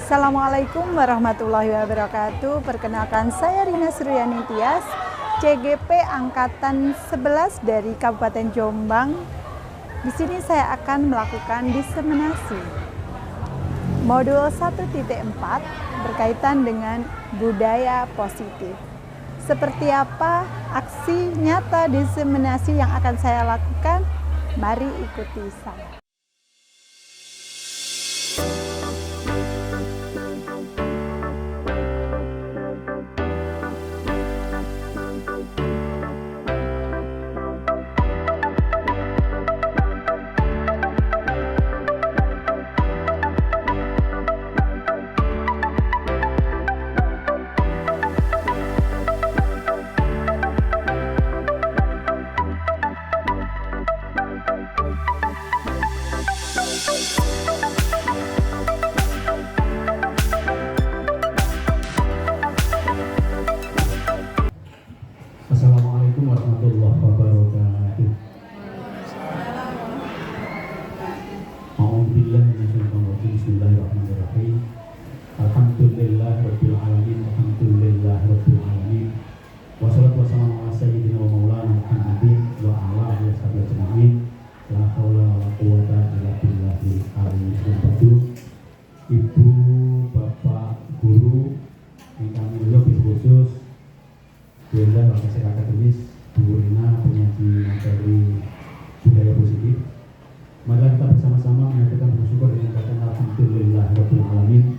Assalamualaikum warahmatullahi wabarakatuh. Perkenalkan, saya Rina Suryani Tias, CGP Angkatan 11 dari Kabupaten Jombang. Di sini saya akan melakukan diseminasi modul 1.4 berkaitan dengan budaya positif. Seperti apa aksi nyata diseminasi yang akan saya lakukan? Mari ikuti saya. Assalamualaikum warahmatullahi wabarakatuh. A'udzubillahi minasyaitonir rajim. Bismillahirrahmanirrahim. Alhamdulillahirabbil alamin. Alhamdulillahirabbil alamin. Wassalatu wassalamu ala sayyidina wa maulana Muhammadin wa ala alihi washabihi ajma'in. La haula wala quwwata illa billahil aliyyil azim. Ibu, bapak, guru ingkang mulya khusus Bunda Wakil Akademis, Bu Rina, penyaji materi budaya positif. Marilah kita bersama-sama menyatakan bersyukur dengan kata Alhamdulillahirabbil alamin.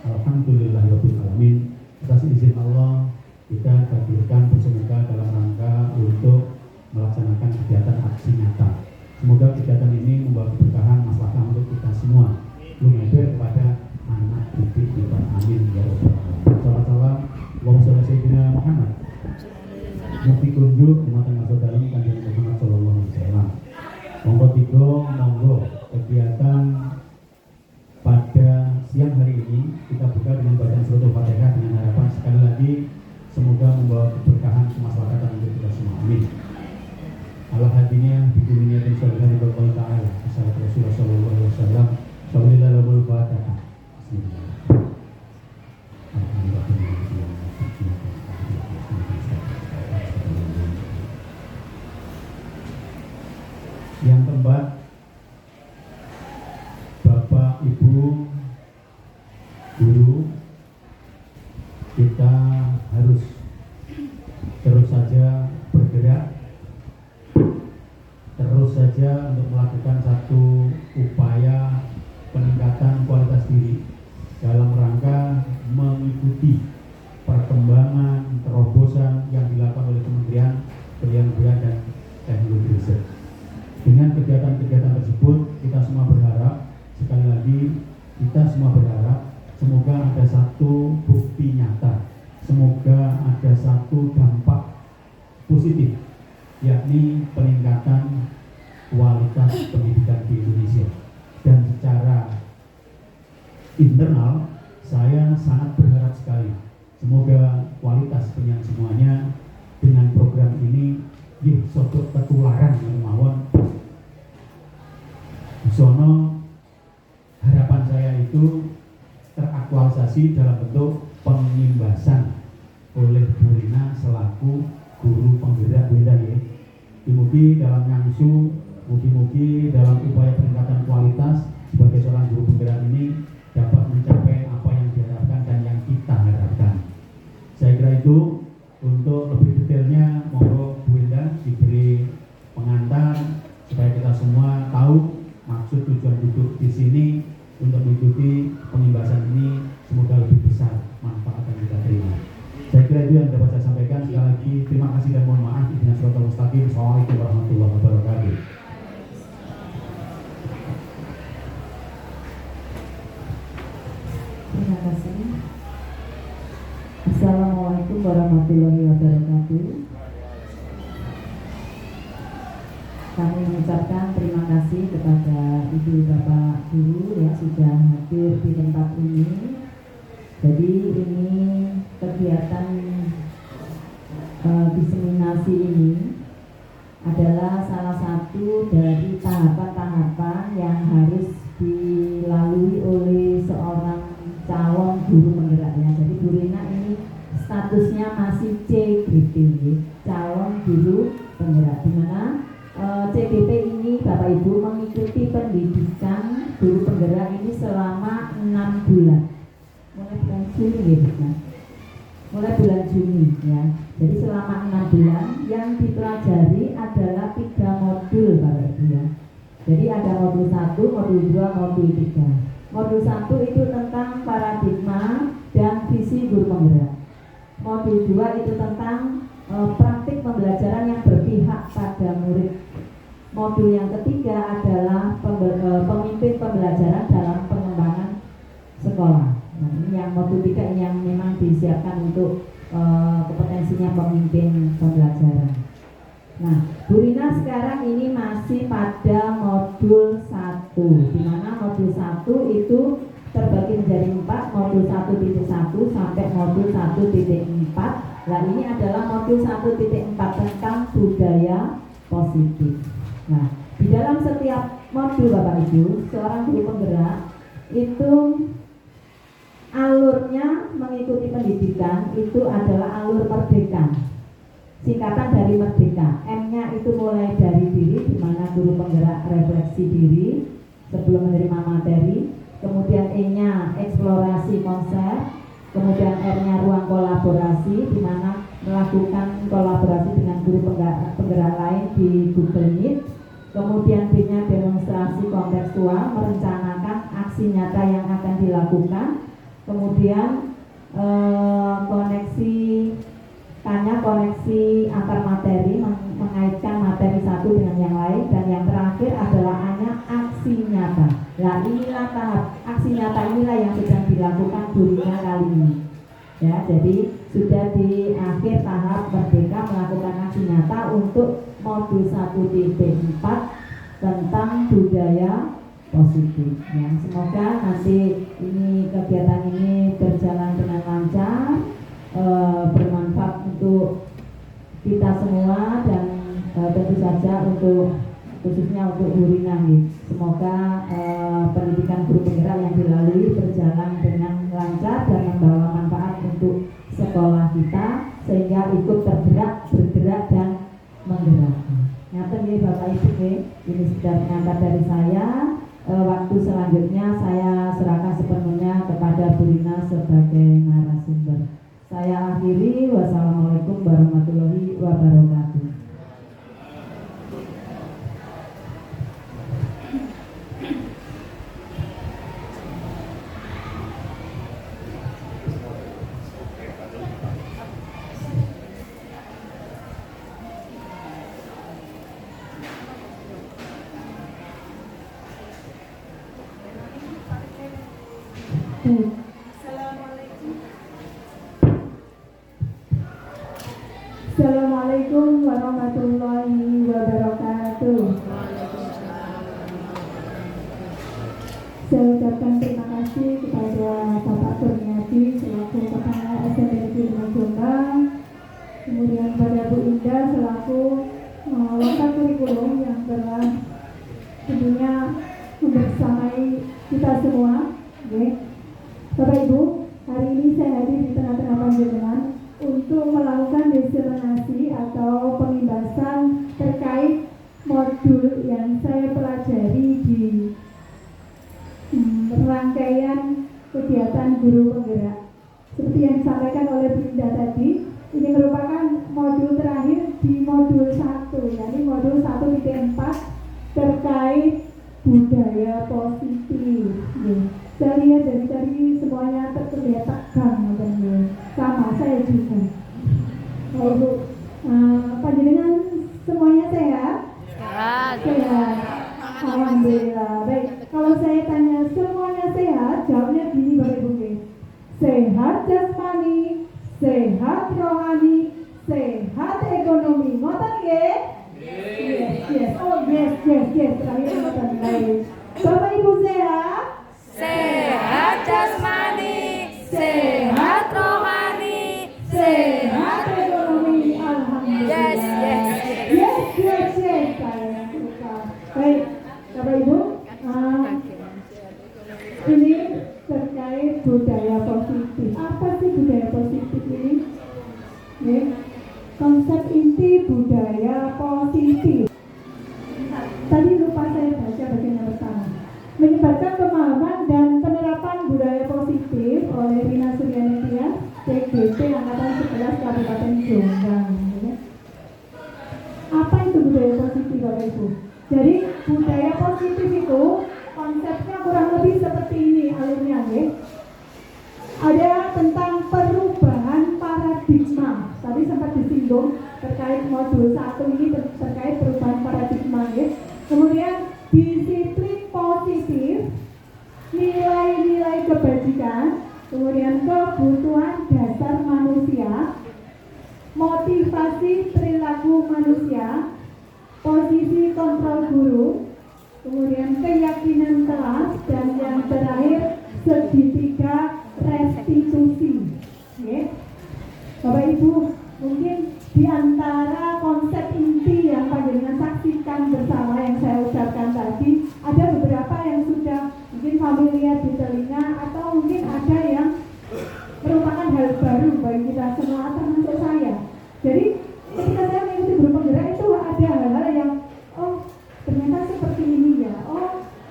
Alhamdulillahirabbil alamin. Atas izin Allah kita hadirkan bersemoga dalam rangka untuk melaksanakan kegiatan aksi nyata. Semoga kegiatan ini membawa keberkahan maslahat untuk kita semua. Lumebel kepada anak didik kita. Amin ya rabbal alamin. Salam-salam. Allahumma sholli ala sayyidina Muhammad. Mufti kunjuk umat yang masuk dalam kanjeng Muhammad sallallahu alaihi wasallam. Monggo tiga, monggo kegiatan pada siang hari ini kita buka dengan bacaan surat Al-Fatihah dengan harapan sekali lagi semoga membawa keberkahan kemaslahatan untuk kita semua. Amin. Allah hadinya di dunia dan surga Allah Ta'ala. Assalamualaikum Rasulullah sallallahu alaihi wasallam. Shallallahul Fatihah. Bismillah. Yang keempat, Bapak, Ibu, Guru, kita harus terus saja bergerak, terus saja untuk melakukan satu upaya peningkatan kualitas diri dalam rangka mengikuti perkembangan terobosan yang dilakukan oleh Kementerian Pendidikan dan Teknologi Riset. Dengan kegiatan-kegiatan tersebut kita semua berharap, sekali lagi kita semua berharap semoga ada satu bukti nyata, semoga ada satu dampak positif, yakni peningkatan kualitas pendidikan di Indonesia. Dan secara internal saya sangat berharap sekali semoga kualitas penyang semuanya dengan program ini sodok ketularan yang mawon. Sono harapan saya itu teraktualisasi dalam bentuk pengimbasan oleh Bu Rina selaku guru penggerak beda ya. Mugi-mugi dalam nyangsu, mugi-mugi dalam upaya peningkatan kualitas sebagai seorang guru penggerak ini dapat mencapai apa yang diharapkan dan yang kita harapkan. Saya kira itu. Untuk lebih detailnya monggo Bu Indah diberi pengantar supaya kita semua tahu maksud tujuan duduk di sini untuk mengikuti pengimbasan ini, semoga lebih besar manfaat yang kita terima. Saya kira itu yang dapat saya sampaikan. Sekali lagi terima kasih dan mohon maaf. Ihdinas siratal mustaqim. Assalamualaikum warahmatullahi wabarakatuh. Terima kasih. Assalamualaikum warahmatullahi wabarakatuh. Kami mengucapkan terima kasih kepada Ibu Bapak Guru yang sudah hadir di tempat ini. Jadi ini kegiatan diseminasi ini adalah salah satu dari tahapan-tahapan yang harus dilalui oleh seorang calon guru penggerak ya. Jadi Bu Rina ini statusnya masih CGP, calon guru penggerak, di mana CGP ini Bapak Ibu mengikuti pendidikan guru penggerak ini selama 6 bulan, mulai bulan Juni ya, mulai bulan Juni ya. Jadi selama 6 bulan yang dipelajari adalah 3 modul Bapak Ibu ya. Jadi ada modul 1, modul 2, modul 3. Modul 1 itu tentang paradigma dan visi guru penggerak. Modul 2 itu tentang praktik pembelajaran yang berpihak pada murid. Modul yang ketiga adalah pemimpin pembelajaran dalam pengembangan sekolah. Nah, ini yang modul 3 yang memang disiapkan untuk kompetensinya pemimpin pembelajaran. Nah, Bu Rina sekarang ini masih pada modul 1, di mana modul 1 itu terbagi menjadi 4, modul 1.1 sampai modul 1.4. Nah, ini adalah modul 1.4 tentang budaya positif. Nah, di dalam setiap modul Bapak Ibu, seorang guru penggerak itu alurnya mengikuti pendidikan itu adalah alur merdeka. Singkatan dari merdeka. M-nya itu mulai dari diri, di mana guru penggerak refleksi diri sebelum menerima materi. Kemudian E-nya eksplorasi konsep. Kemudian R-nya ruang kolaborasi, di mana melakukan kolaborasi dengan guru penggerak lain di Google Meet. Kemudian D-nya demonstrasi kontekstual, merencanakan aksi nyata yang akan dilakukan. Kemudian koneksi antar materi, mengaitkan materi satu dengan yang lain. Dan yang terakhir adalah A-nya aksi nyata. Nah, inilah tahap aksi nyata inilah yang sedang dilakukan Bu Rina kali ini ya. Jadi sudah di akhir tahap merdeka melakukan aksi nyata untuk modul 1.4 tentang budaya positif ya. Semoga nanti ini kegiatan ini berjalan dengan lancar, bermanfaat untuk kita semua dan tentu saja untuk khususnya untuk Bu Rina. Semoga pendidikan guru penggerak yang dilalui berjalan dengan lancar dan membawa manfaat untuk sekolah kita sehingga ikut bergerak dan menggerak. Nyata nih Bapak Ibu, ini sudah pengantar dari saya. Waktu selanjutnya saya serahkan sepenuhnya kepada Bu Rina sebagai narasumber. Saya akhiri, wassalamualaikum warahmatullahi wabarakatuh. Assalamualaikum warahmatullahi wabarakatuh. Saya ucapkan terima kasih kepada Bapak Kurniadi selaku Kepala SMPN Jombang, kemudian pada Bu Indah selaku Wakil Kurikulum yang telah tentunya membersamai kita semua. Bapak Ibu, hari ini saya hadir di tengah-tengah panjenengan untuk melakukan diseminasi atau pembahasan terkait modul yang saya pelajari di rangkaian kegiatan guru penggerak. Seperti yang disampaikan oleh Bu Indah tadi, ini merupakan modul terakhir di modul 1, yakni modul 1.4 terkait budaya positif. Saya lihat dari tadi semuanya terlihat tegang, sama saya juga. Ibu, panjenengan semuanya sehat? Sehat. Alhamdulillah. Baik, kalau saya tanya semuanya sehat, jawabnya gini Bapak Ibu. Sehat jasmani, sehat rohani, sehat ekonomi. Ngoten nggih? Yes. Oh yes. Terakhir ngoten. Baik. Bapak Ibu sehat? Sehat jasmani, sehat positif. Apa sih budaya positif ini? Ya, konsep inti budaya positif. Tadi lupa saya baca bagian yang pertama. Menyebarkan pemahaman dan penerapan budaya positif oleh Rina Suryani Tias, CGT Angkatan 11 Kabupaten Jombang. Ya. Apa itu budaya positif, Bapak Ibu? Jadi budaya positif itu konsepnya kurang lebih seperti ini alurnya, ya. Ada tentang perubahan paradigma. Tadi sempat disinggung terkait modul 1 ini terkait perubahan paradigma, ya. Kemudian disiplin positif, nilai-nilai kebajikan, kemudian kebutuhan dasar manusia, motivasi perilaku manusia, posisi kontrol guru, kemudian keyakinan kelas, dan yang terakhir segitiga restitusi. Okay. Bapak Ibu, mungkin di antara konsep inti yang panjenengan saksikan bersama yang saya ucapkan tadi, ada beberapa yang sudah mungkin familiar di telinga, atau mungkin ada yang merupakan hal baru bagi kita semua, termasuk saya. Jadi ketika saya mengikuti guru penggerak itu ada hal-hal yang ternyata seperti ini ya,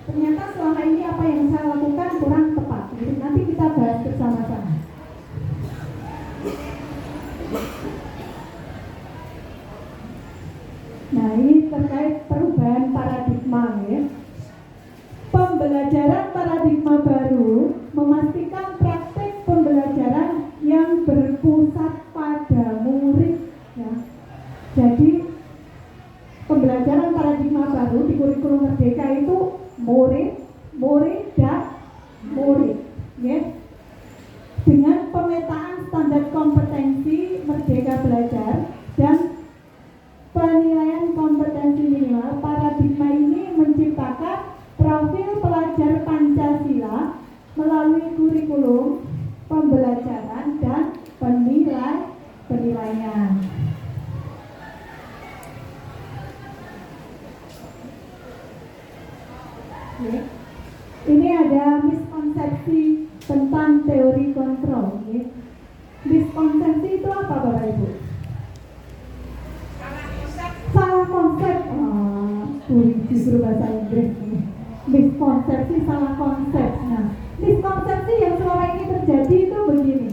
ternyata selama ini apa yang saya lakukan kurang tepat. Jadi nanti kita bahas bersama-sama. Nah, ini terkait perubahan paradigma, ya. Pembelajaran paradigma baru memastikan praktek pembelajaran yang berpusat pada murid, ya. Jadi pembelajaran paradigma baru di kurikulum Merdeka itu murid dan murid, ya. Dengan pemetaan standar kompetensi Merdeka Belajar dan penilaian kompetensi minimal, paradigma ini menciptakan profil pelajar Pancasila melalui kurikulum, pembelajaran, dan penilaian. Ini ada miskonsepsi tentang teori kontrol. Miskonsepsi itu apa, Bapak Ibu? Salah konsep. Justru bahasa Inggris. Miskonsepsi, salah konsep. Nah, miskonsepsi yang selama ini terjadi itu begini,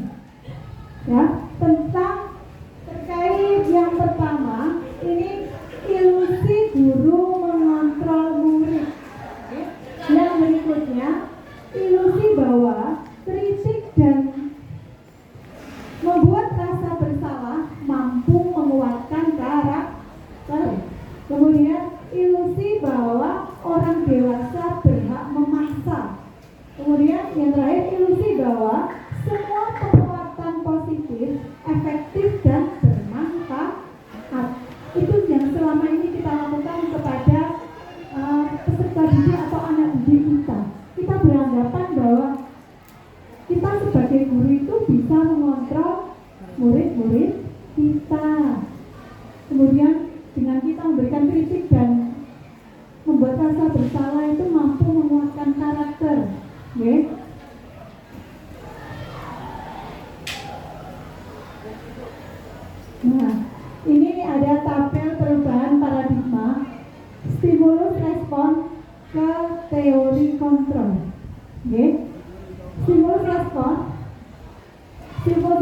ya, tentang terkait yang pertama ini ilusi guru mengontrol murid. Yang berikutnya ilusi bahwa kritik dan membuat rasa bersalah mampu menguatkan karakter. Kemudian ilusi bahwa orang dewasa berhak memaksa. Kemudian yang terakhir ilusi bahwa semua penguatan positif, efektif, dan bermanfaat. Itu yang selama ini kita lakukan kepada peserta didik atau anak didik kita. Kita beranggapan bahwa kita sebagai guru itu bisa mengontrol murid-murid kita. Kemudian dengan kita memberikan kritik dan membuat rasa bersalah itu mampu menguatkan karakter. Okay? Nah, ini ada tabel perubahan paradigma, stimulus respon ke teori kontrol. Okay? Stimulus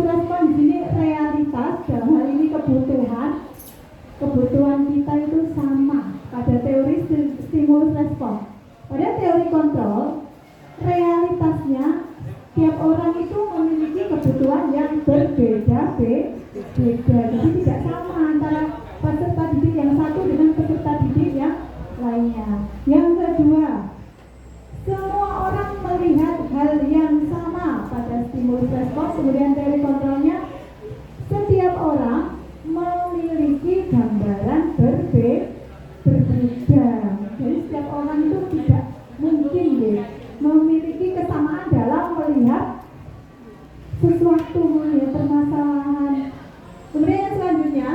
respon di sini realitas, dalam hal ini kebutuhan kita itu sama pada teori stimulus respon. Pada teori kontrol, realitasnya tiap orang itu memiliki kebutuhan yang berbeda-beda. Jadi tidak sama antara peserta didik yang satu dengan peserta didik yang lainnya. Yang kedua, semua orang melihat hal yang sama pada stimulus respon. Kemudian teori kontrolnya, setiap orang memiliki gambaran berbeda. Jadi setiap orang itu tidak mungkin memiliki kesamaan dalam melihat sesuatu, melihat permasalahan. Kemudian yang selanjutnya,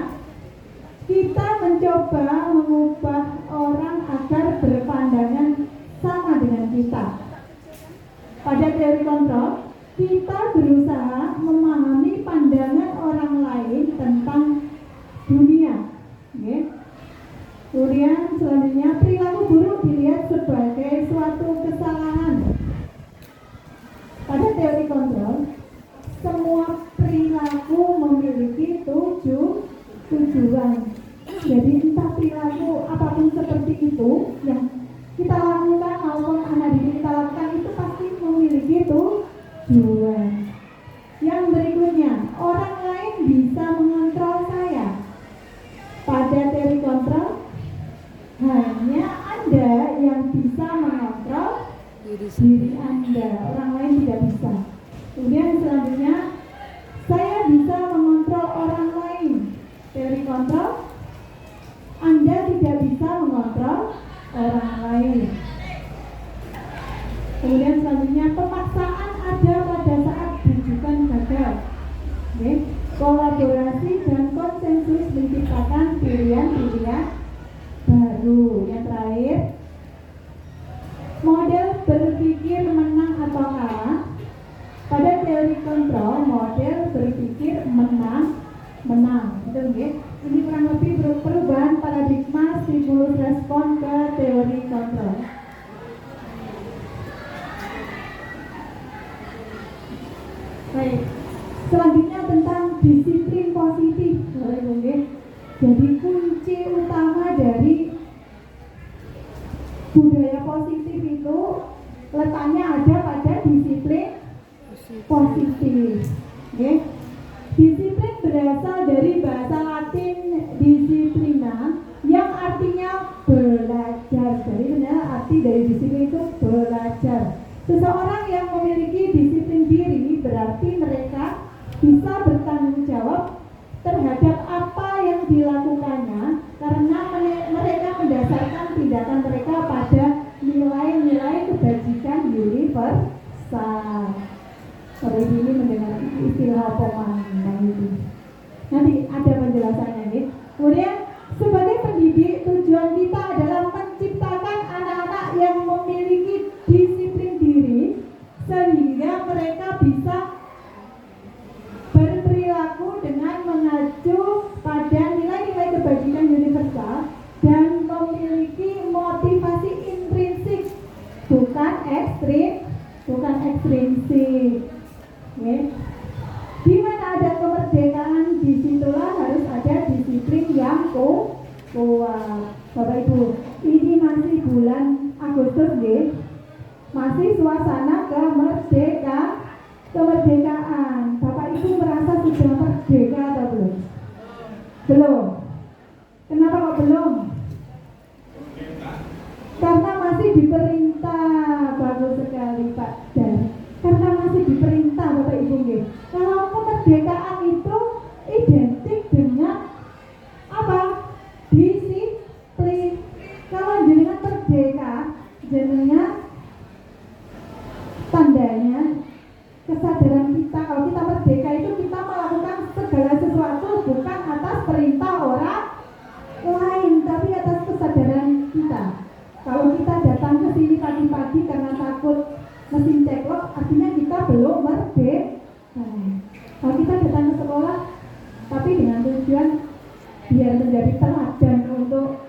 kita mencoba mengubah orang agar berpandangan sama dengan kita. Pada teori kontrol, kita berusaha memahami pandangan orang lain tentang dunia. Okay. Kemudian selanjutnya, perilaku buruk dilihat sebagai suatu kesalahan. Pada teori kontrol, semua perilaku memiliki tujuan. Jadi entah perilaku apapun seperti itu yang kita lakukan maupun anak didik kita lakukan itu pasti memiliki tujuan. Yang berikutnya, orang lain bisa mengontrol saya. Pada teori kontrol, hanya Anda yang bisa mengontrol diri Anda, orang lain tidak bisa. Kemudian selanjutnya, saya bisa mengontrol orang lain. Teori kontrol, Anda tidak bisa mengontrol orang lain. Kemudian selanjutnya, pemaksaan ada pada saat rujukan gagal. Okay. Kolaborasi dan konsensus menciptakan pilihan-pilihan baru. Yang terakhir, model berpikir menang atau kalah. Pada teori kontrol, model berpikir menang. Betul nggih? Ini kurang lebih perubahan paradigma stimulus respon ke teori kontrol. Baik. Selanjutnya tentang disiplin positif. Jadi kunci utama dari budaya positif itu letaknya ada pada disiplin positif. Okay. Disiplin berasal dari bahasa Latin disiplina yang artinya belajar. Jadi sebenarnya arti dari disiplin itu belajar. Seseorang yang memiliki disiplin diri berarti mereka bisa bertanggung jawab terhadap apa yang dilakukannya karena mereka mendasarkan tindakan mereka pada nilai-nilai kebajikan universal. Hari ini mendengar istilah pemandang itu. Nanti ada penjelasannya nih. Kemudian sebagai pendidik, tujuan kita adalah menciptakan anak-anak yang memiliki disiplin diri sehingga mereka bisa berperilaku dengan mengacu pada nilai-nilai kebajikan universal dan memiliki motivasi intrinsik, bukan ekstrinsik. Okay. Di mana ada kemerdekaan, disitulah harus ada disiplin yang kuat. Bapak Ibu, ini masih bulan Agustus, nggih. Masih suasana kemerdekaan. Bapak Ibu merasa sudah merdeka atau belum? Belum. Kenapa kok belum? Karena masih diperintah. Bagus sekali Pak Dan. Karena masih diperintah Bapak Ibu nggih. Kalau kemerdekaan itu identik dengan apa? Disiplin. Kalau jenengan merdeka, jenengan tandanya kesadaran kita kalau kita merdeka itu kita melakukan segala sesuatu bukan atas perintah orang lain tapi atas kesadaran kita. Kalau kita datang ke sini pagi-pagi karena takut mesin ceklok, artinya kita belum merdeka. Kalau kita datang ke sekolah tapi dengan tujuan biar menjadi teladan untuk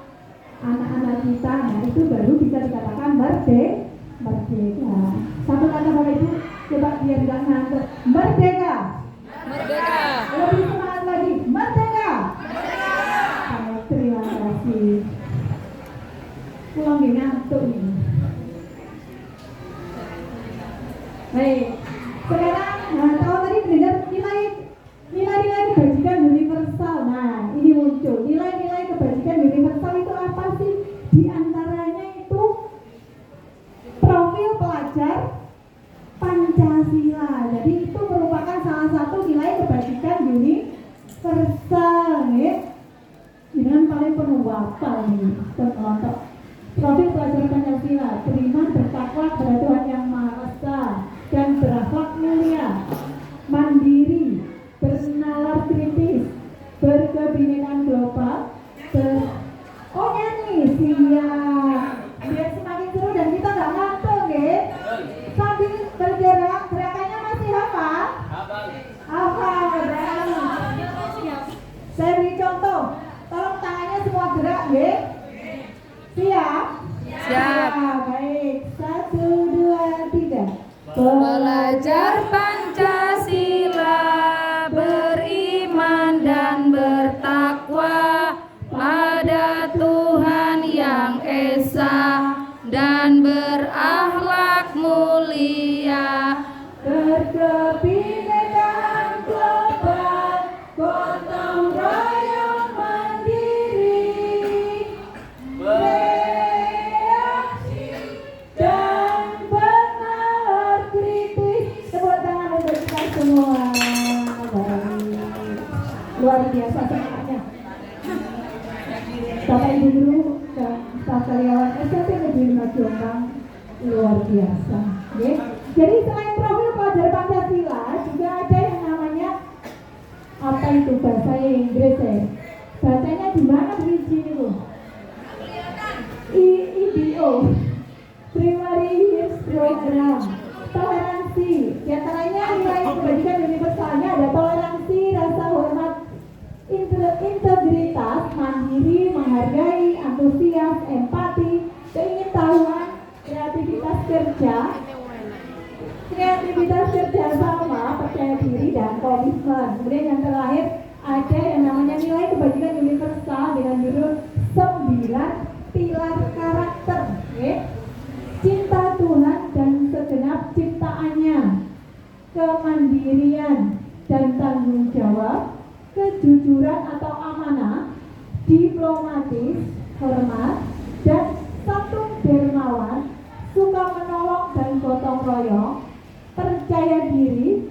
anak-anak kita, nah itu baru bisa dikatakan merdeka. Satu kata Bapak Ibu, coba biar nggak ngantuk. Merdeka. Lebih semangat lagi. Merdeka. Terima kasih. Pulang nggak ngantuk ini. Baik. Sekarang, kalau tadi mendengar nilai-nilai kebajikan universal. Nah, ini muncul. Nilai-nilai kebajikan universal itu apa sih? Di antaranya itu profil pelajar Pancasila. semua. Baik. Luar biasa semangatnya. Bapak Ibu guru dan staf karyawan SMP Negeri 5 Jombang luar biasa. Okay. Jadi selain profil pelajar Pancasila juga ada yang namanya apa itu bahasa Inggris ya? Bacanya di mana di sini Bu? IBO, Primary Youth Program, toleransi. Di antaranya nilai kebajikan universalnya ada toleransi, rasa hormat, integritas, mandiri, menghargai, antusias, empati, keingintahuan, kreativitas kerja sama, percaya diri dan komitmen. Kemudian yang terakhir ada yang namanya nilai kebajikan universal dengan judul 9 pilar karakter. Okay? Cinta Tuhan dan segenap ciptaannya, kemandirian dan tanggung jawab, kejujuran atau amanah, diplomatis, hormat, dan santun dermawan, suka menolong dan gotong royong, percaya diri,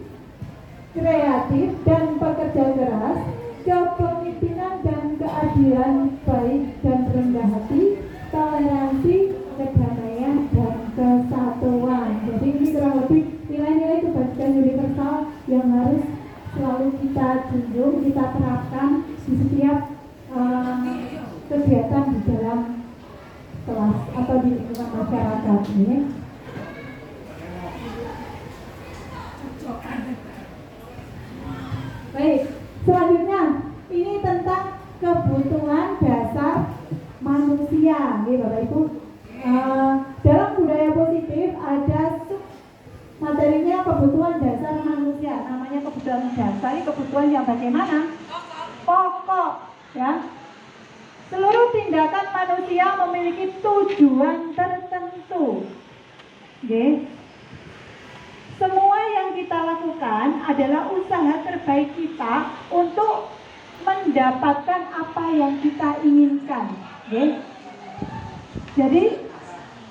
kreatif dan pekerja keras, kepemimpinan dan keadilan, baik dan rendah hati, toleransi, kedamaian dan kesatuan. Jadi ini kurang lebih nilai-nilai kebajikan universal yang harus selalu kita junjung, kita terapkan di setiap kegiatan di dalam kelas atau di lingkungan masyarakat ini. Baik, selanjutnya ini tentang kebutuhan dasar manusia, nih Bapak Ibu. Dalam budaya positif ada materinya kebutuhan dasar manusia. Namanya kebutuhan dasar, ini kebutuhan yang bagaimana? Pokok, ya. Seluruh tindakan manusia memiliki tujuan tertentu. Okay. Semua yang kita lakukan adalah usaha terbaik kita untuk mendapatkan apa yang kita inginkan. Okay. Jadi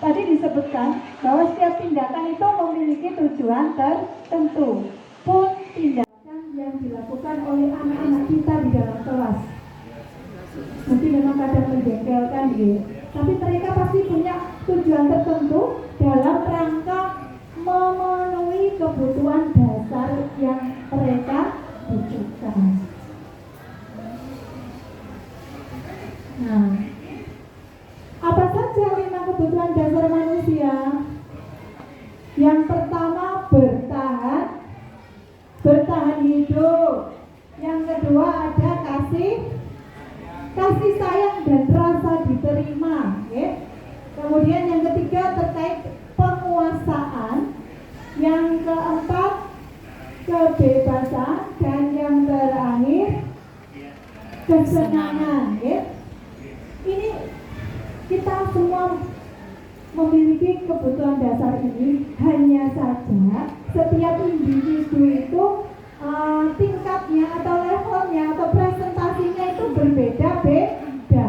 tadi disebutkan bahwa setiap tindakan itu memiliki tujuan tertentu. Pun tindakan yang dilakukan oleh anak-anak kita di dalam kelas mungkin memang kadang menjengkelkan gitu, tapi mereka pasti punya tujuan tertentu dalam rangka memenuhi kebutuhan dasar yang mereka butuhkan. Nah, apa saja 5 kebutuhan dasar manusia? Yang pertama bertahan hidup. Yang kedua ada kasih sayang dan rasa diterima. Okay? Kemudian yang ketiga terkait penguasaan. Yang keempat kebebasan. Dan yang terakhir kesenangan. Okay? Ini kita semua memiliki kebutuhan dasar ini, hanya saja setiap individu itu tingkatnya atau levelnya atau presentasinya itu berbeda-beda.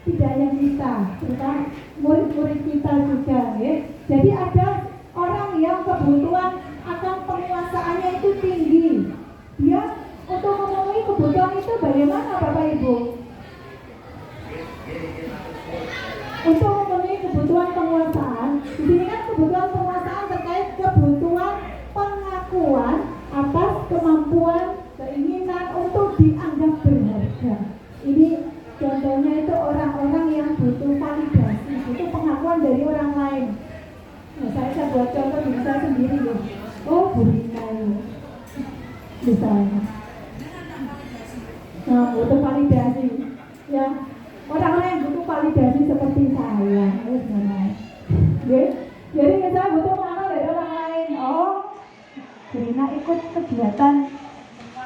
Tidak hanya kita, terutama murid-murid kita juga, ya. Jadi ada orang yang kebutuhan akan penguasaannya itu tinggi. Dia untuk memenuhi kebutuhan itu bagaimana Bapak Ibu? Untuk memenuhi kebutuhan penguasaan, di sini kan kebutuhan penguasaan terkait kebutuhan pengakuan atas kemampuan, keinginan untuk dianggap berharga. Ini contohnya itu orang-orang yang butuh validasi, butuh pengakuan dari orang lain. Nah, saya buat contoh diri saya sendiri loh. Oh, Bu Rina ini, misalnya. Nah, butuh validasi, ya. Orang-orang yang butuh validasi seperti saya, jadi kita butuh pengakuan dari orang lain. Oh, Rina ikut kegiatan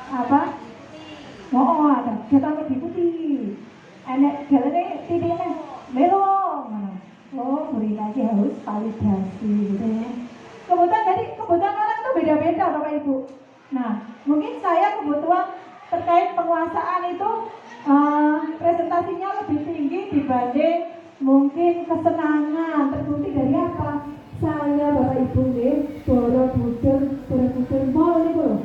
apa? Oh, ada kegiatan lebih putih. Enak jalannya titiknya belok. Oh, Rina aja harus validasi, gitu ya. Kebutuhan orang itu beda-beda, Bapak Ibu. Nah, mungkin saya kebutuhan terkait penguasaan itu presentasinya lebih tinggi dibanding mungkin kesenangan. Terbukti dari apa? Saya Bapak Ibu nih, Borobudur Mall nih loh.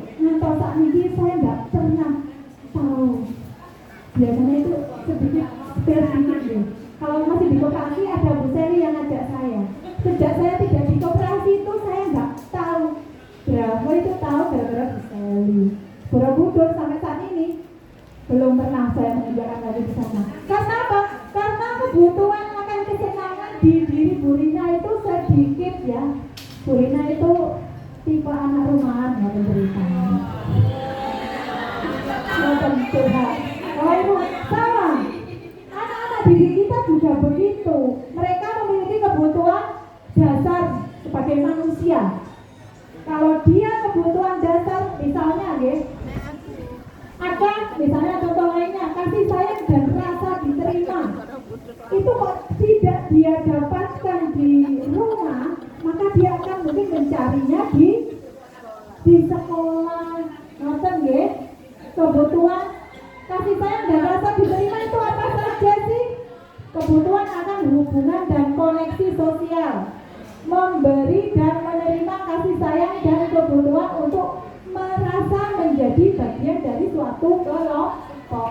dari Borobudur sampai saat ini belum pernah saya mengerjakan lagi di sana. Karena apa? Karena kebutuhan akan kesenangan di diri Bu Rina itu sedikit ya. Bu Rina itu tipe anak rumahan ya penderitanya. Curhat. Kalau ibu sama, anak-anak didik kita juga begitu. Mereka memiliki kebutuhan dasar sebagai manusia. Kalau dia kebutuhan dasar, misalnya, ada misalnya contoh lainnya, kasih sayang dan rasa diterima. Itu kok tidak dia dapatkan di rumah, maka dia akan mungkin mencarinya di sekolah. Nonton nggih? Kebutuhan kasih sayang dan rasa diterima itu apa saja sih? Kebutuhan akan hubungan dan koneksi sosial, memberi dan menerima kasih sayang dan kebutuhan untuk merasa menjadi bagian dari suatu kelompok.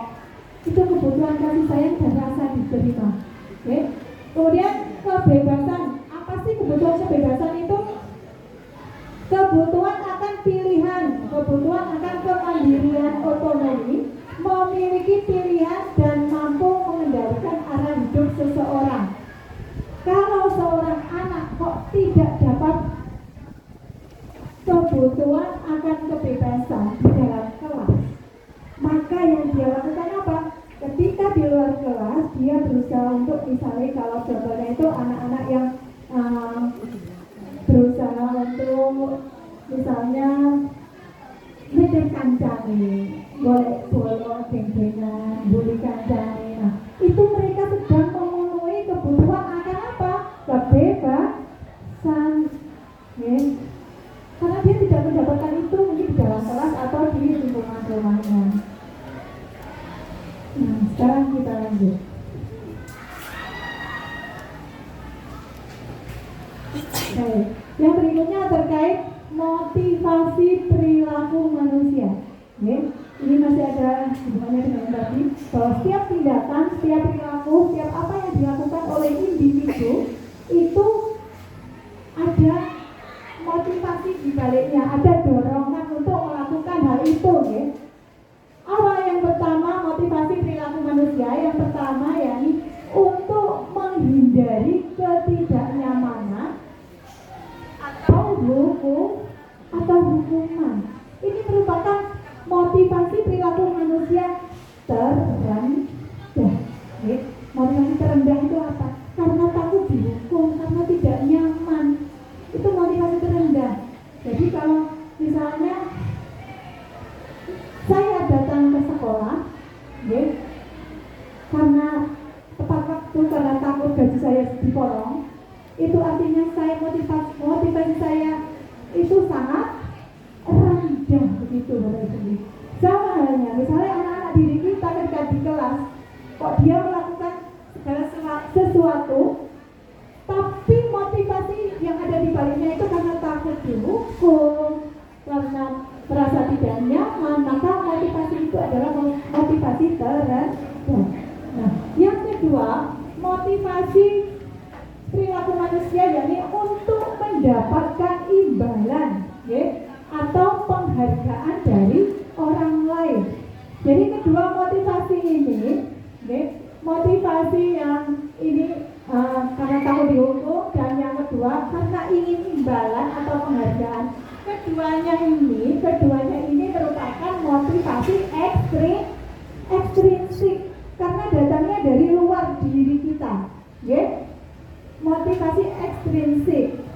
Itu kebutuhan kasih sayang dan rasa diterima. Oke. Kemudian kebebasan. Apa sih kebutuhan kebebasan itu? Kebutuhan akan pilihan, kebutuhan akan kemandirian otonomi, memiliki pilihan dan mampu mengendalikan arah hidup seseorang. Kalau seorang anak kok tidak dapat kebutuhan akan kebebasan di dalam kelas, maka yang dia lakukan apa? Ketika di luar kelas, dia berusaha untuk misalnya kalau contohnya itu anak-anak yang berusaha untuk misalnya nyetir kancane, boleh geng-gengan, bully kancane. Nah, itu mereka sedang memenuhi kebutuhan akan apa? Kebebasan. Karena dia tidak mendapatkan itu mungkin di dalam kelas atau di lingkungan rumahnya. Nah, sekarang kita lanjut. Oke. Yang berikutnya terkait motivasi perilaku manusia. Ini masih ada hubungannya dengan tadi, bahwa setiap tindakan, setiap perilaku, setiap apa yang dilakukan oleh individu itu ada motivasi di baliknya, ada dorongan untuk melakukan hal itu. Apa yang pertama motivasi perilaku manusia? Yang pertama yakni untuk menghindari ketidaknyamanan atau hukuman. Ini merupakan motivasi perilaku manusia terendah. Motivasi terendah itu apa? Karena takut dihukum, karena tidak nyaman. Itu motivasi terendah. Jadi kalau misalnya saya datang ke sekolah, karena tepat waktu, karena takut gaji saya dipotong, itu artinya saya motivasi saya itu sangat rendah, begitu Bapak Ibu. Sama halnya, misalnya anak-anak didik kita ketika di kelas, kok dia melakukan segala sesuatu, tapi motivasi yang ada di baliknya itu karena takut dihukum, karena merasa tidak nyaman, maka motivasi itu adalah motivasi terendah. Nah, yang kedua, motivasi perilaku manusia yakni untuk mendapatkan imbalan atau penghargaan dari orang lain. Jadi kedua motivasi ini, motivasi yang ini karena takut dihukum, dan yang kedua karena ingin imbalan atau penghargaan. Keduanya ini merupakan motivasi ekstrinsik karena datangnya dari luar diri kita. Motivasi ekstrinsik.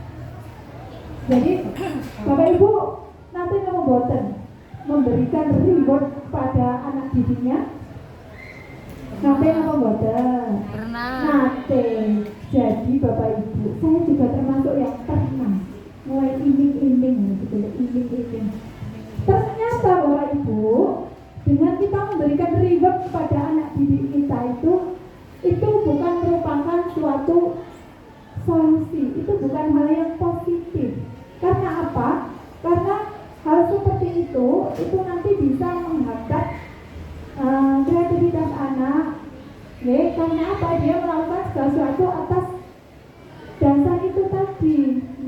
Jadi Bapak Ibu nanti memberikan reward pada anak didiknya. Nanti Nanti. Jadi Bapak Ibu, saya juga termasuk yang pernah mulai iming-iming. Ternyata Bapak Ibu, dengan kita memberikan reward kepada anak didik kita itu bukan merupakan suatu solusi, itu bukan hal yang positif. Karena apa? Karena hal seperti itu nanti bisa menghambat kreativitas anak. Karena apa? Dia melakukan sesuatu atas dasar itu tadi,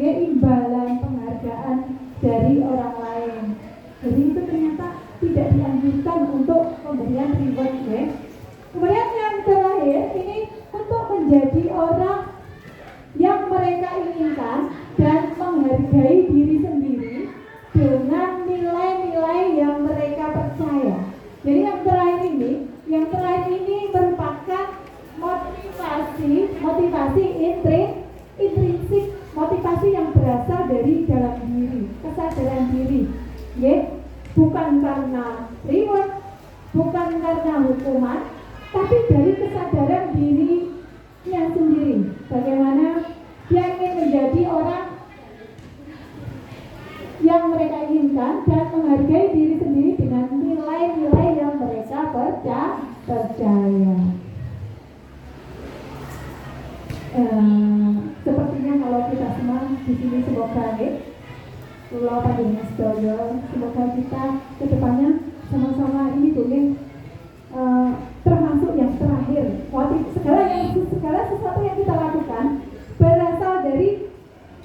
imbalan penghargaan dari orang lain. Jadi itu ternyata tidak dianjurkan untuk pemberian reward ya. Kemudian yang terakhir ini untuk menjadi orang yang mereka inginkan dan menghargai diri sendiri dengan nilai-nilai yang mereka percaya. Jadi yang terakhir ini merupakan motivasi intrinsik, motivasi yang berasal dari dalam diri, kesadaran diri, ya, bukan karena reward, bukan karena hukuman, tapi dari kesadaran dirinya sendiri. Bagaimana dia ingin menjadi orang yang mereka inginkan dan menghargai diri sendiri dengan nilai-nilai yang mereka percaya. Sepertinya kalau kita semua di sini semoga Pulau Panjenengan Sedaya, semoga kita kedepannya sama-sama ini boleh termasuk yang terakhir. Segala sesuatu yang kita lakukan berasal dari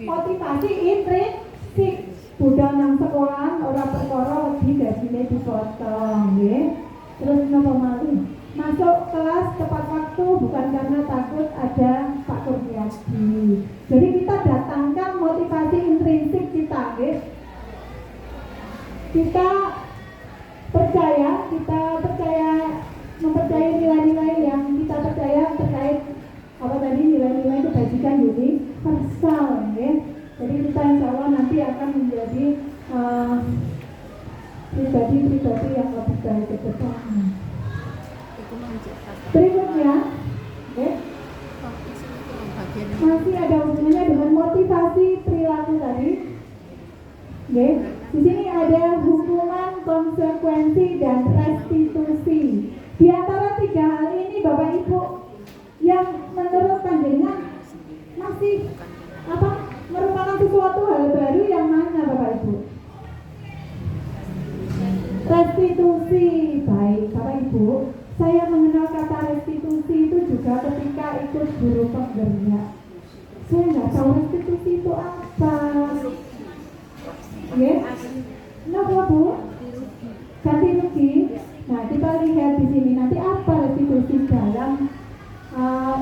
motivasi intrinsik. Budal nang sekolahan ora perkara wedi gajine dipotong, nggih. Terus napa malih? Masuk kelas tepat waktu bukan karena takut ada Pak Kurniadi. Jadi kita datangkan motivasi intrinsik kita, nggih. Kita mempercayai nilai-nilai yang kita percaya terkait nilai-nilai kebajikan universal, nggih. Jadi kita insya Allah nanti akan menjadi pribadi-pribadi yang lebih baik ke depan. Berikutnya, masih ada hubungannya dengan motivasi perilaku tadi. Di sini ada hukuman, konsekuensi, dan restitusi. Di antara tiga hal ini, Bapak Ibu, yang menurut panjenengan masih merupakan sesuatu hal baru yang mana, Bapak Ibu? Restitusi. Baik, Bapak Ibu, saya mengenal kata restitusi itu juga ketika ikut guru penggerak. Saya nggak tahu restitusi itu apa. Ya, kenapa Bu? Ganti rugi. Nah, kita lihat di sini nanti apa restitusi dalam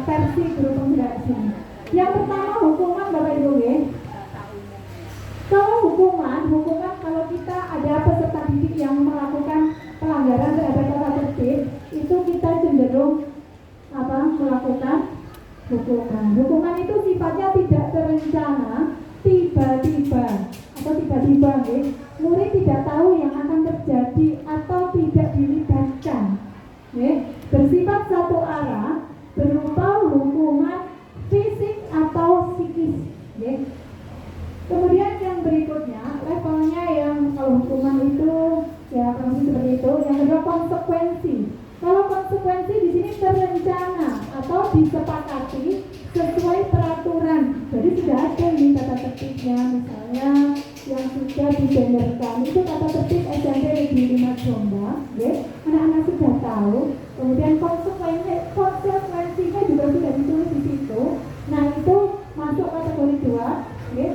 versi guru penggerak sini. Yang pertama hukuman, Bapak Ibu, ya. Kalau hukuman kalau kita ada peserta didik yang melakukan pelanggaran terhadap tata tertib, itu kita cenderung melakukan hukuman. Hukuman itu sifatnya tidak terencana, tiba-tiba, ya. Murid tidak tahu yang akan terjadi atau tidak dilibatkan, ya. Bersifat satu arah, berupa hukuman fisik atau psikis, ya. Kemudian yang berikutnya levelnya yang kalau hukuman itu ya kurang seperti itu. Yang kedua konsekuensi. Kalau konsekuensi di sini terencana atau disepakati sesuai peraturan. Jadi sudah ada di tata tertibnya, misalnya yang sudah dibenarkan itu tata tertib SMP Negeri 5 Jombang, ya. Anak-anak sudah tahu. Kemudian konsekuensinya juga sudah ditulis di situ. Nah itu masuk kategori 2, ya.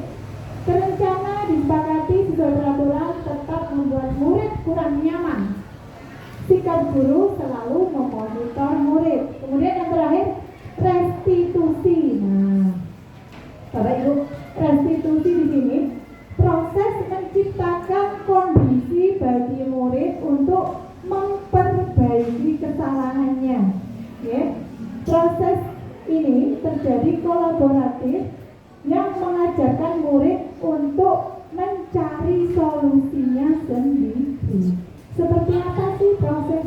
Terencana, disepakati sesuai peraturan, tetap membuat murid kurang nyaman. Sikap guru selalu memonitor murid. Kemudian yang terakhir restitusi. Nah, Bapak Ibu, restitusi di sini proses menciptakan kondisi bagi murid untuk memperbaiki kesalahannya. Ya. Proses ini terjadi kolaboratif yang mengajarkan murid untuk mencari solusinya sendiri. Seperti apa sih proses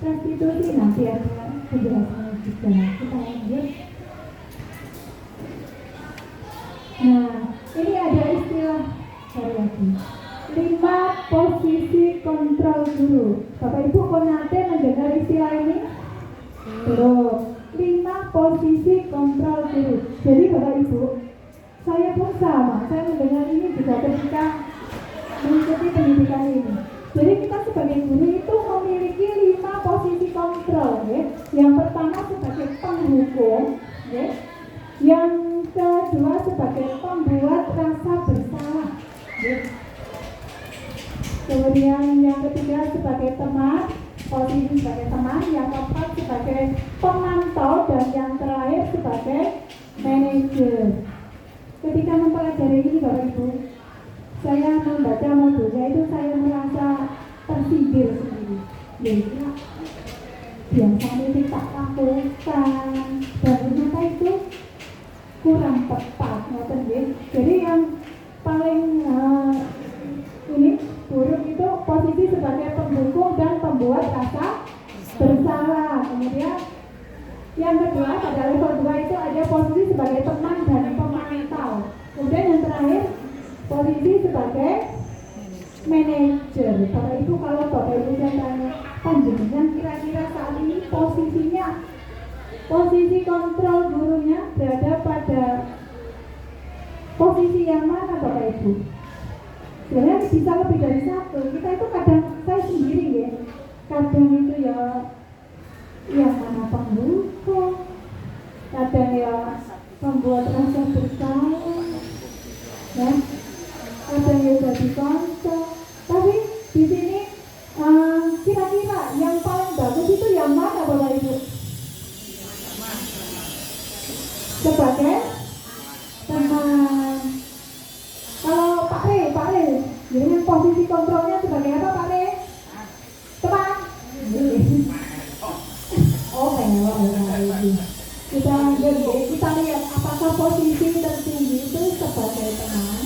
restitusi? Nanti ada penjelasannya juga. Kita lanjut. Nah, ini ada istilah baru lagi. 5 posisi kontrol guru. Bapak Ibu Konate mendengar istilah ini? Belum. 5 posisi kontrol guru. Jadi Bapak Ibu, saya pun sama, saya mendengar ini juga ketika mengikuti pendidikan ini. Jadi kita sebagai guru itu memiliki 5 posisi kontrol, ya. Yang pertama sebagai penghukum, ya. Yang kedua sebagai pembuat rasa bersalah, ya. Kemudian yang sebagai manajer. Ketika mempelajari ini Bapak Ibu, saya membaca modulnya itu saya merasa tersindir sendiri. Ya, biasanya tak lakukan dan ternyata itu kurang tepat, jadi yang paling ini buruk itu posisi sebagai pendukung dan pembuat rasa bersalah. Kemudian yang kedua pada level 2 itu ada posisi sebagai teman dan pemantau. Kemudian yang terakhir posisi sebagai manajer. Bapak Ibu, kalau Bapak Ibu saya tanya, panjenengan kira-kira saat ini posisi kontrol gurunya berada pada posisi yang mana Bapak Ibu? Sebenarnya bisa lebih dari satu. Kita itu kadang, saya sendiri ya, kadang itu ya yang mana pendukung, kadang ya membuat rasa bersalah, ya, kadang ya jadi kontrol. Tapi di sini kira-kira yang paling bagus itu yang mana Bapak Ibu? Sebagai teman. Kalau Pak Re, jadi posisi kontrolnya sebagai apa Pak Re? Teman. Oh, kita lihat apakah posisi tertinggi itu sebagai teman.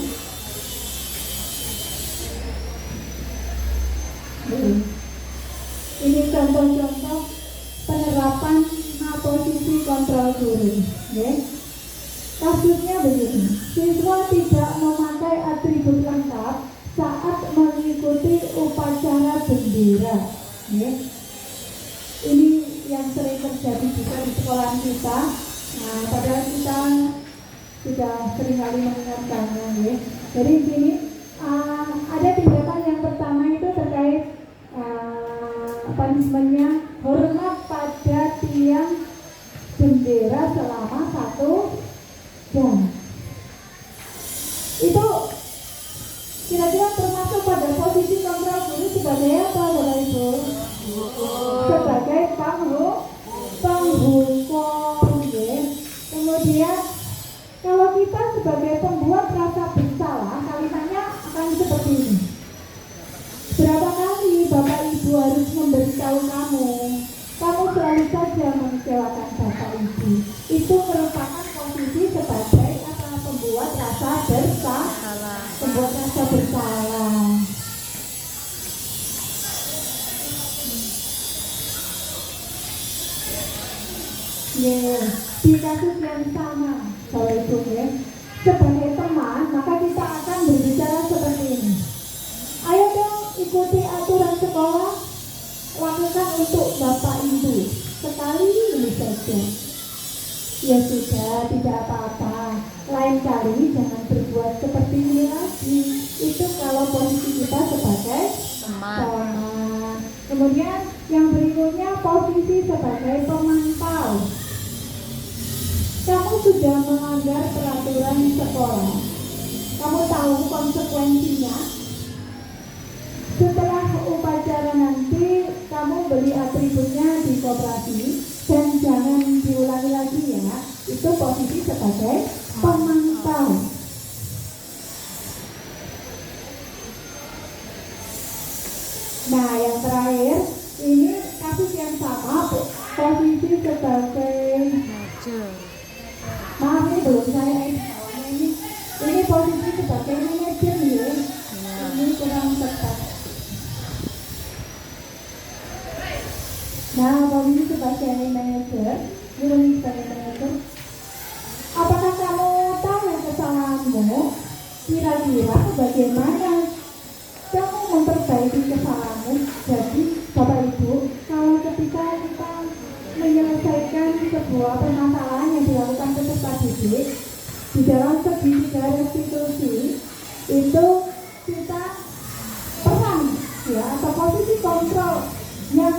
Ini contoh-contoh penerapan posisi kontrol guru. Okay. Kasusnya begini, siswa tidak memakai atribut lengkap saat mengikuti upacara bendera. Okay. Ini yang sering terjadi juga di sekolah kita. Nah, padahal kita sudah sering kali mengingatkannya. Okay. Jadi di sini ada tindakan yang pertama itu terkait punishment-nya hormat pada tiang bendera selama 1 jam. Itu kira-kira termasuk pada posisi kontrol guru sebagai apa Bapak Ibu? Sebagai penghukum. Kemudian kalau kita sebagai pembuat rasa bersalah, kalimatnya akan seperti ini. Berapa kali Bapak Ibu harus memberitahu kamu selalu saja mengecewakan Bapak Ibu. Itu merupakan posisi sebagai pembuat rasa bersalah. Pembuat rasa bersalah. Di kasus yang sama, Bapak Ibu ya, sebagai teman, maka kita akan berbicara seperti ini. Ayo dong ikuti aturan sekolah, lakukan untuk Bapak Ibu sekali ini saja. Ya sudah, tidak apa-apa. Lain kali jangan berbuat seperti ini lagi. Itu kalau posisi kita sebagai teman. Kemudian yang berikutnya posisi sebagai pemantau. Kamu sudah melanggar peraturan sekolah. Kamu tahu konsekuensinya. Setelah upacara nanti kamu beli atributnya di koperasi dan jangan diulangi lagi ya. Itu posisi sebagai pemantau. Nah, yang terakhir ini kasus yang sama, posisi sebagai maaf ini belum saya ini posisi sebagai manajer ya. Ini kurang tepat. Nah, posisi sebagai manajer, apakah kamu tahu kesalahanmu? Kira-kira bagaimana kamu memperbaiki kesalahanmu? Jadi, Bapak Ibu, kalau ketika kita menyelesaikan sebuah permasalahan yang dilakukan peserta didik di dalam segitiga restitusi, itu kita peran ya atau posisi kontrol yang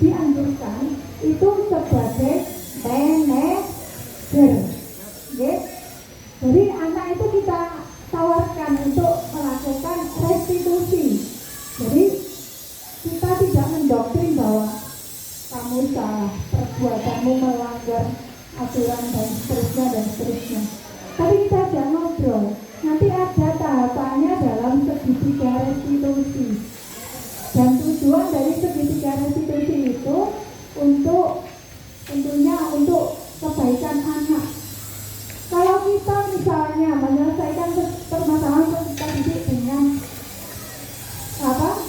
dianjurkan itu sebagai manajer. Okay? Jadi anak itu kita tawarkan untuk melakukan restitusi. Jadi kita tidak mendoktrin bahwa kamu salah, perbuatanmu melanggar aturan dan seterusnya. Tapi kita ajak ngobrol. Nanti ada tahapannya dalam segitiga restitusi. Dan tujuan dari segitiga restitusi itu tentunya untuk kebaikan anak. Kalau kita misalnya menyelesaikan permasalahan kita didik dengan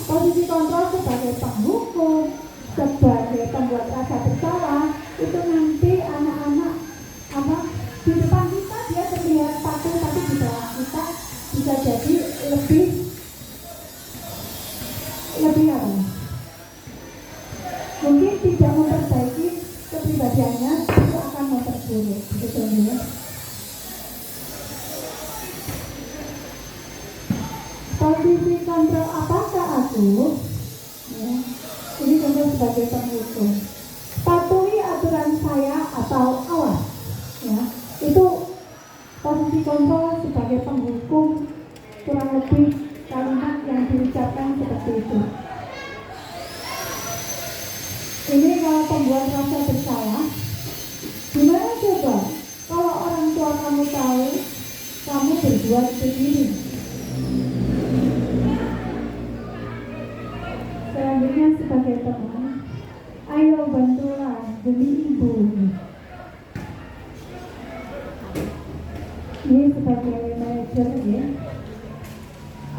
posisi kontrol sebagai penghukum, sebagai pembuat rasa bersalah, itu nanti anak-anak di depan kita dia terlihat patuh, tapi di belakang kita bisa jadi lebih mungkin tidak memperbaiki kepribadiannya, itu akan memperburuk, begitu ya. Posisi kontrol apakah aku? Ya, ini contoh sebagai penghukum. Patuhi aturan saya atau awas? Ya, itu posisi kontrol sebagai penghukum, kurang lebih kalimat yang diucapkan seperti itu. Ini kalau pembuat rasa bersalah, gimana coba kalau orang tua kamu tahu kamu berbuat begini? Selanjutnya sebagai teman, ayo bantulah demi ibu. Ini sebagai manajer ya.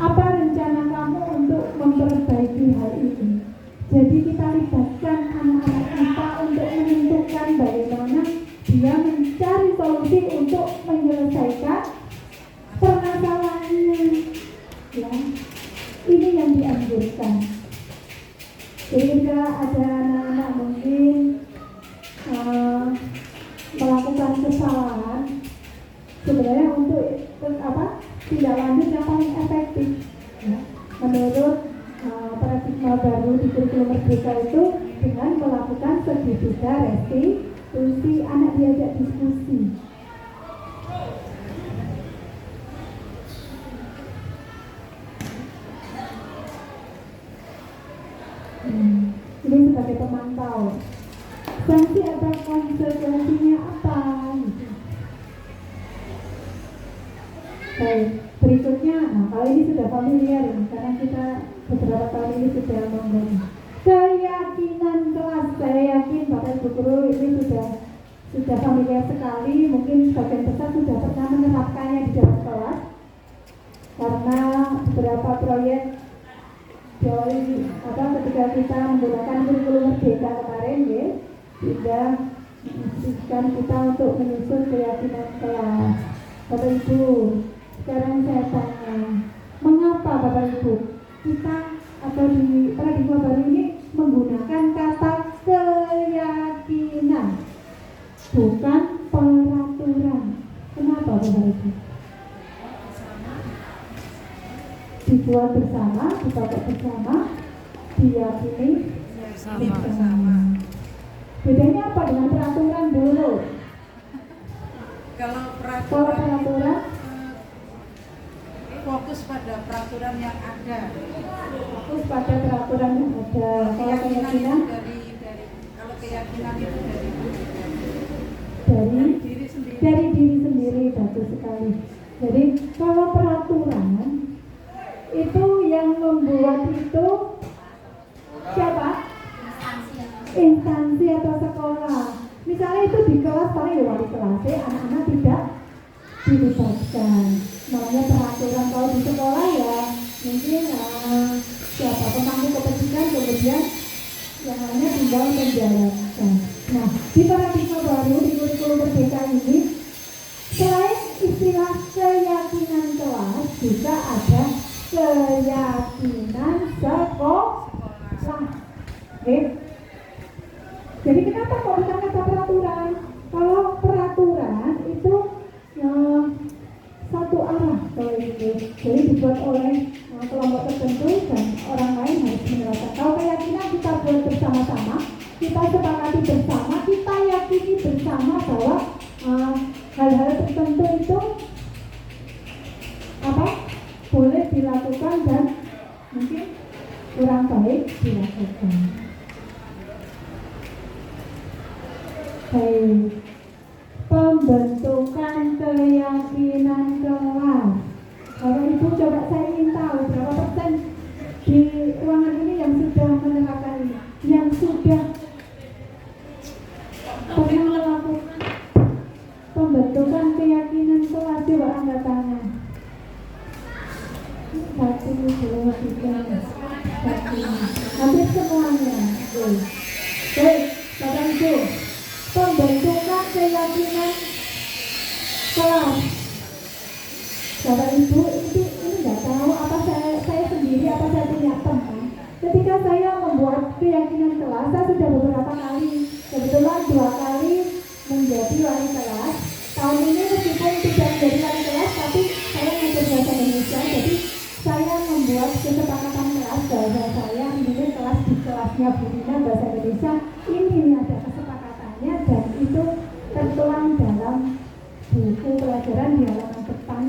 Apa rencana kamu untuk memperbaiki hal ini? Jadi kita libatkan anak-anak kita untuk menentukan bagaimana dia mencari solusi untuk menyelesaikan permasalahannya. Ya, ini yang dianjurkan. Jadi ketika ada anak-anak mungkin melakukan kesalahan, sebenarnya untuk tindak lanjut yang paling efektif ya, menurut paradigma baru di kurikulum Merdeka itu dengan melakukan segitiga restitusi, anak diajak diskusi. Ini sebagai pemantau. Sanksi atau konsekuensinya apa? Gitu. Baik, berikutnya, kalau ini sudah familiar karena kita beberapa kali ini sudah ngomong. Keyakinan kelas, saya yakin Bapak Ibu Guru ini sudah familiar sekali, mungkin sebagian besar sudah pernah menerapkannya di dalam kelas. Karena beberapa proyek ketika kita menggunakan kurikulum Merdeka kemarin ya, sudah menginstruksikan kita untuk menyusun keyakinan kelas. Bapak Ibu, sekarang saya tanya, mengapa Bapak Ibu kita atau di paradigma baru ini menggunakan kata keyakinan, bukan peraturan? Kenapa Bapak Ibu? Dibuat bersama, dipakai bersama, diyakini bersama. Bedanya apa dengan peraturan dulu? Kalau peraturan fokus pada peraturan yang ada. Fokus pada peraturan yang ada. Kalau keyakinan kalau keyakinan itu dari diri sendiri, bagus sekali. Jadi kalau peraturan itu yang membuat itu siapa? Instansi atau sekolah. Misalnya itu di kelas paling wali kelasnya anak-anak tidak dilibatkan. Namanya peraturan. Kalau di sekolah ya mungkin siapa pemangku kepentingan, kemudian yang lainnya tinggal menjalankan. Nah, di paradigma baru di kurikulum Merdeka ini, selain istilah keyakinan kelas, juga ada keyakinan sekolah. Oke. Jadi kenapa kok kita kata peraturan? Kalau peraturan itu satu arah kalau itu, jadi dibuat oleh kelompok tertentu dan orang lain harus menerapkan. Kalau keyakinan kita buat bersama-sama, kita sepakati bersama, kita yakini bersama bahwa hal-hal tertentu itu boleh dilakukan dan mungkin kurang baik dilakukan. Baik. hampir semuanya. Baik, Bapak Ibu, pembentukan keyakinan kelas. Bapak Ibu, ini nggak tahu apa saya sendiri, apa saya punya teman. Ketika saya membuat keyakinan kelas, saya sudah beberapa kali, kebetulan 2 kali menjadi wali kelas. Tahun ini meskipun tidak menjadi wali kelas, tapi saya mengajar bahasa Indonesia, jadi saya membuat kesepakatan kelas bahwa saya ini kelas di kelasnya Bu Dina bahasa Indonesia, ini ada kesepakatannya dan itu tertuang dalam buku pelajaran di halaman depan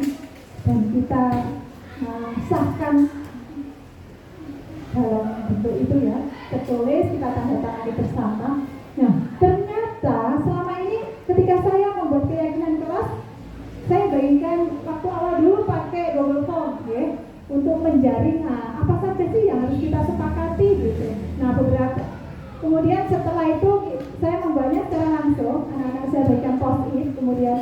dan kita sahkan dalam bentuk itu ya, tertulis, kita tanda tangani bersama. Nah, ternyata selama ini ketika saya membuat keyakinan kelas, saya bagikan waktu awal dulu pakai Google Form ya, untuk menjaring apa saja sih yang harus kita sepakati gitu. Nah, beberapa kemudian setelah itu saya membuatnya secara langsung, anak-anak saya bagikan post-it, kemudian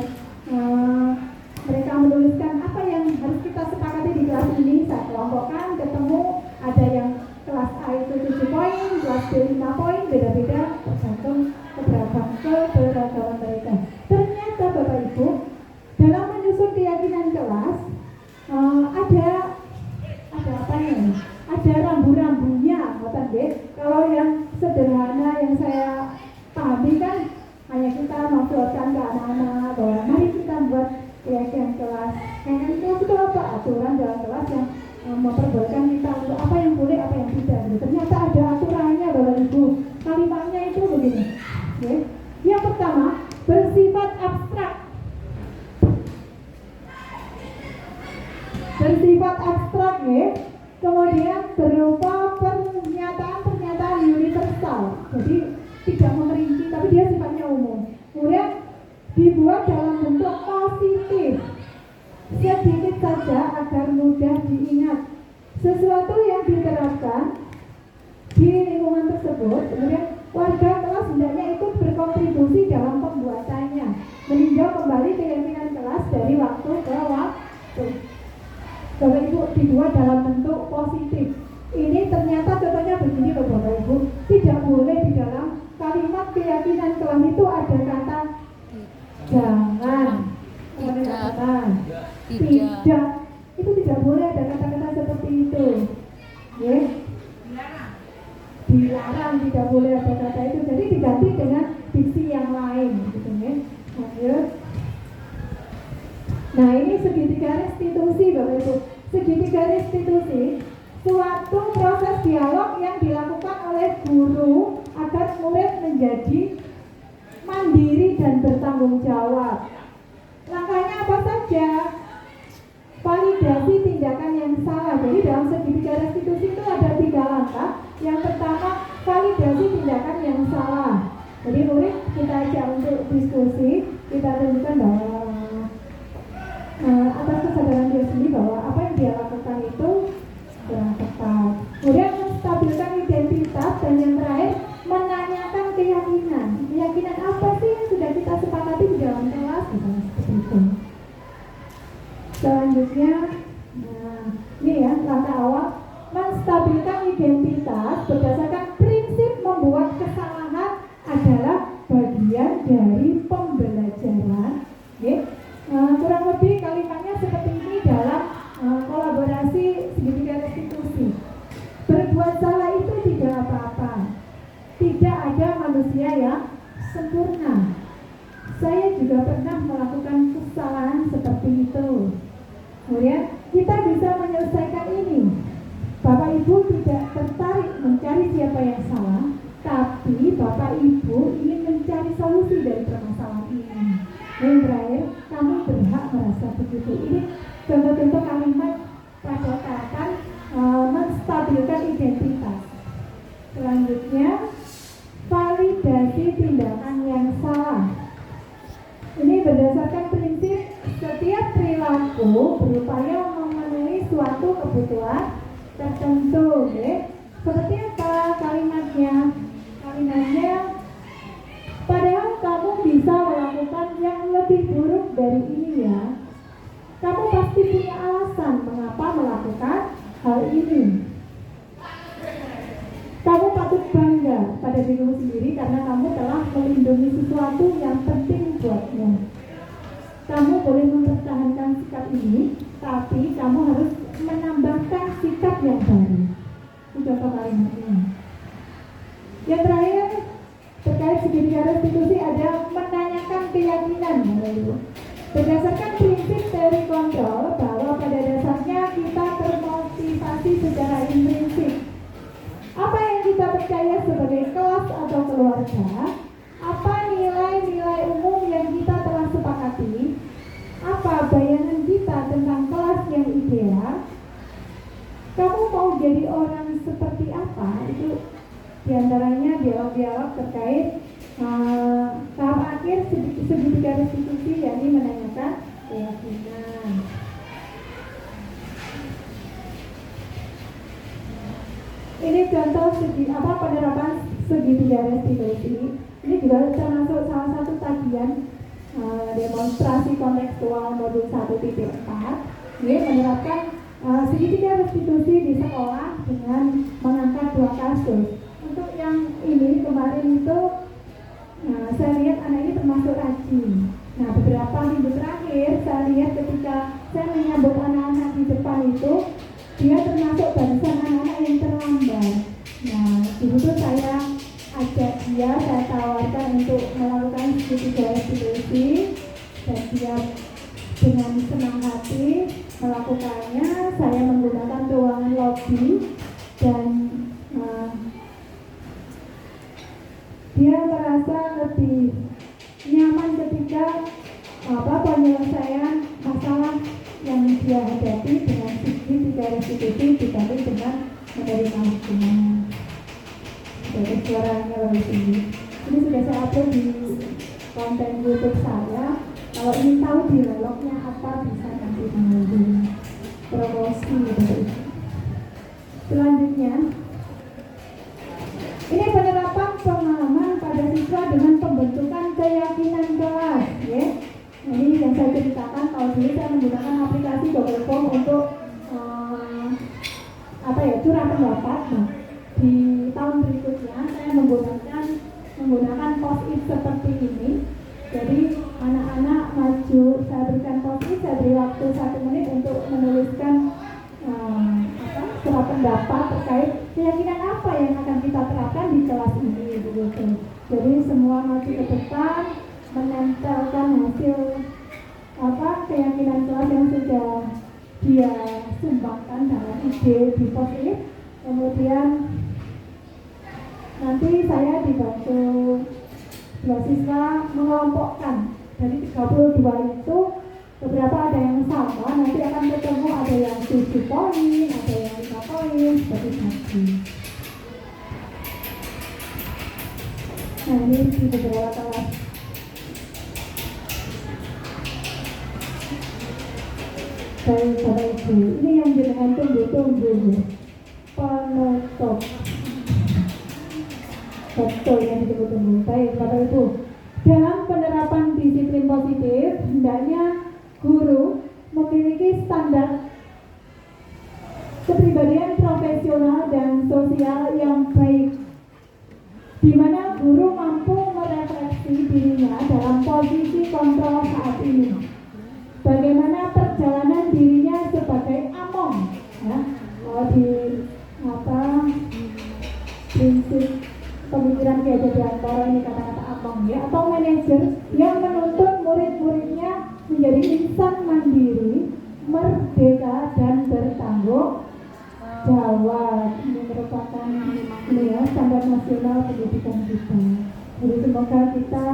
mereka menuliskan apa yang harus kita sepakati di kelas ini. Saya kelompokkan, ketemu, ada yang kelas A itu 7 poin, kelas B 5 poin, beda-beda tergantung keberagaman mereka. Ternyata Bapak Ibu, dalam menyusun keyakinan kelas ada apa ya? Ada rambu-rambunya, ngoten nggih. Kalau yang sederhana yang saya pahami kan hanya kita memperlihatkan ke anak-anak bahwa mari kita buat keyakinan kelas. Keyakinan kelas itu apa? Aturan dalam kelas yang memperbolehkan kita untuk apa yang boleh, apa yang tidak. Ternyata ada aturannya Bapak Ibu. Kalimatnya itu begini. Okay. Yang pertama, bersifat abstrak. Bersifat abstrak ya. Kemudian berupa pernyataan-pernyataan universal. Jadi tidak memerinci, tapi dia sifatnya umum. Kemudian dibuat dalam bentuk positif, sedikit saja agar mudah diingat. Sesuatu yang diterapkan di lingkungan tersebut, kemudian warga kelas hendaknya ikut berkontribusi dalam pembuatannya, meninjau kembali keyakinan kelas dari waktu ke waktu. Bapak Ibu, dibuat dalam bentuk positif. Ini ternyata contohnya begini loh Bapak Ibu, tidak boleh di dalam kalimat keyakinan kelas itu ada kata jangan, tidak, itu tidak boleh ada kata-kata seperti itu. Ya. Dilarang, tidak boleh ada kata itu. Jadi diganti dengan diksi yang lain, gitu ya. Lanjut. Nah, ini segitiga restitusi Bapak Ibu. Segitiga restitusi suatu proses dialog yang dilakukan oleh guru agar murid menjadi mandiri dan bertanggung jawab. Langkahnya apa saja? Validasi tindakan yang salah. Jadi dalam segitiga restitusi itu ada 3 langkah. Yang pertama, validasi tindakan yang salah. Jadi murid kita ajak untuk diskusi, kita tunjukkan bahwa atas kesadaran dia sendiri bahwa apa yang dia lakukan itu kurang tepat. Kemudian menstabilkan identitas, dan yang terakhir menanyakan keyakinan. Keyakinan apa sih yang sudah kita sepakati di dalam kelas, misalnya seperti itu. Selanjutnya, ini ya langkah awal, menstabilkan identitas berdasarkan prinsip membuat kesalahan adalah bagian dari pembelajaran. Okay. Kurang lebih kalimatnya seperti ini dalam kolaborasi segitiga restitusi. Berbuat salah itu tidak apa-apa. Tidak ada manusia yang sempurna. Saya juga pernah melakukan kesalahan seperti itu. Kemudian kita bisa menyelesaikan ini. Bapak Ibu tidak tertarik mencari siapa yang salah, tapi Bapak Ibu ingin mencari solusi dari permasalahan ini. Yang terakhir, kamu berhak merasa begitu. Ini contoh-contoh kalimat pada tahapan menstabilkan identitas. Selanjutnya, validasi tindakan yang salah. Ini berdasarkan prinsip setiap perilaku berupaya memenuhi suatu kebutuhan tertentu. Seperti apa kalimatnya? Kalimatnya, padahal kamu bisa melakukan yang lebih buruk dari ini ya. Kamu pasti punya alasan mengapa melakukan hal ini. dirimu sendiri karena kamu telah melindungi sesuatu yang penting buatmu. Kamu boleh mempertahankan sikap ini, tapi kamu harus menambahkan sikap yang baru. Itu contoh kalimatnya. Yang terakhir, terkait segitiga restitusi ada menanyakan keyakinan. Berdasarkan prinsip teori kontrol bahwa pada dasarnya kita termotivasi secara intrinsik. Apa yang kita percaya sebagai kelas atau keluarga, apa nilai-nilai umum yang kita telah sepakati, apa bayangan kita tentang kelas yang ideal, kamu mau jadi orang seperti apa, itu diantaranya dialog-dialog terkait tahap akhir segitiga restitusi, yakni menanyakan keyakinan. Ini contoh penerapan segitiga restitusi. Ini juga termasuk salah satu tagihan demonstrasi kontekstual modul 1.4. Ini menerapkan segitiga restitusi di sekolah dengan mengangkat 2 kasus. Untuk yang ini kemarin itu saya lihat anak ini termasuk rajin. Nah, beberapa minggu terakhir saya lihat ketika saya menyambut anak-anak di depan itu, dia termasuk barisan anak-anak yang terlambat. Nah, di situ saya ajak dia, saya tawarkan untuk melakukan segitiga restitusi, dan dia dengan senang hati melakukannya. Saya menggunakan ruangan lobby dan dia merasa lebih nyaman ketika penyelesaian masalah yang dia hadapi dengan segitiga restitusi dibanding dengan menerima hukuman. Jadi suaranya lebih tinggi. Ini sudah saya upload di konten YouTube saya. Kalau ingin tahu dialognya apa, bisa nanti menghubungi promosi dari itu. Selanjutnya, ini penerapan pengalaman pada siswa dengan pembentukan keyakinan kelas, ya. Ini yang saya ceritakan, kalau dulu saya menggunakan aplikasi Google Form untuk curah pendapat. Nah, di tahun berikutnya saya menggunakan post-it seperti ini. Jadi anak-anak maju, saya berikan post-it, saya beri waktu 1 menit untuk menuliskan surat pendapat terkait keyakinan apa yang akan kita terapkan di kelas ini, begitu. Jadi semua maju ke depan, menempelkan hasil keyakinan kelas yang sudah dia sumbangkan dalam ide di post-it. Kemudian nanti saya dibantu 2 siswa mengelompokkan dari 32 itu. Beberapa ada yang sama, nanti akan ketemu ada yang 7 poin, ada yang 5 poin, seperti tadi. Nah, ini di beberapa kelas. Baik, Bapak Ibu, ini yang jenengan tunggu-tunggu, penutup. Betul yang ditunggu-tunggu. Baik, Bapak Ibu, dalam penerapan disiplin positif, hendaknya guru memiliki standar kepribadian profesional dan sosial yang baik, di mana guru mampu merefleksi dirinya dalam posisi kontrol saat ini. Bagaimana perjalanan dirinya sebagai among, ya, kalau di prinsip pemikiran Ki Hajar Dewantara ini kata-kata among, ya, atau manajer yang menuntut murid-muridnya menjadi insan mandiri, merdeka dan bertanggung jawab. Ini merupakan standar nasional pendidikan kita. Jadi semoga kita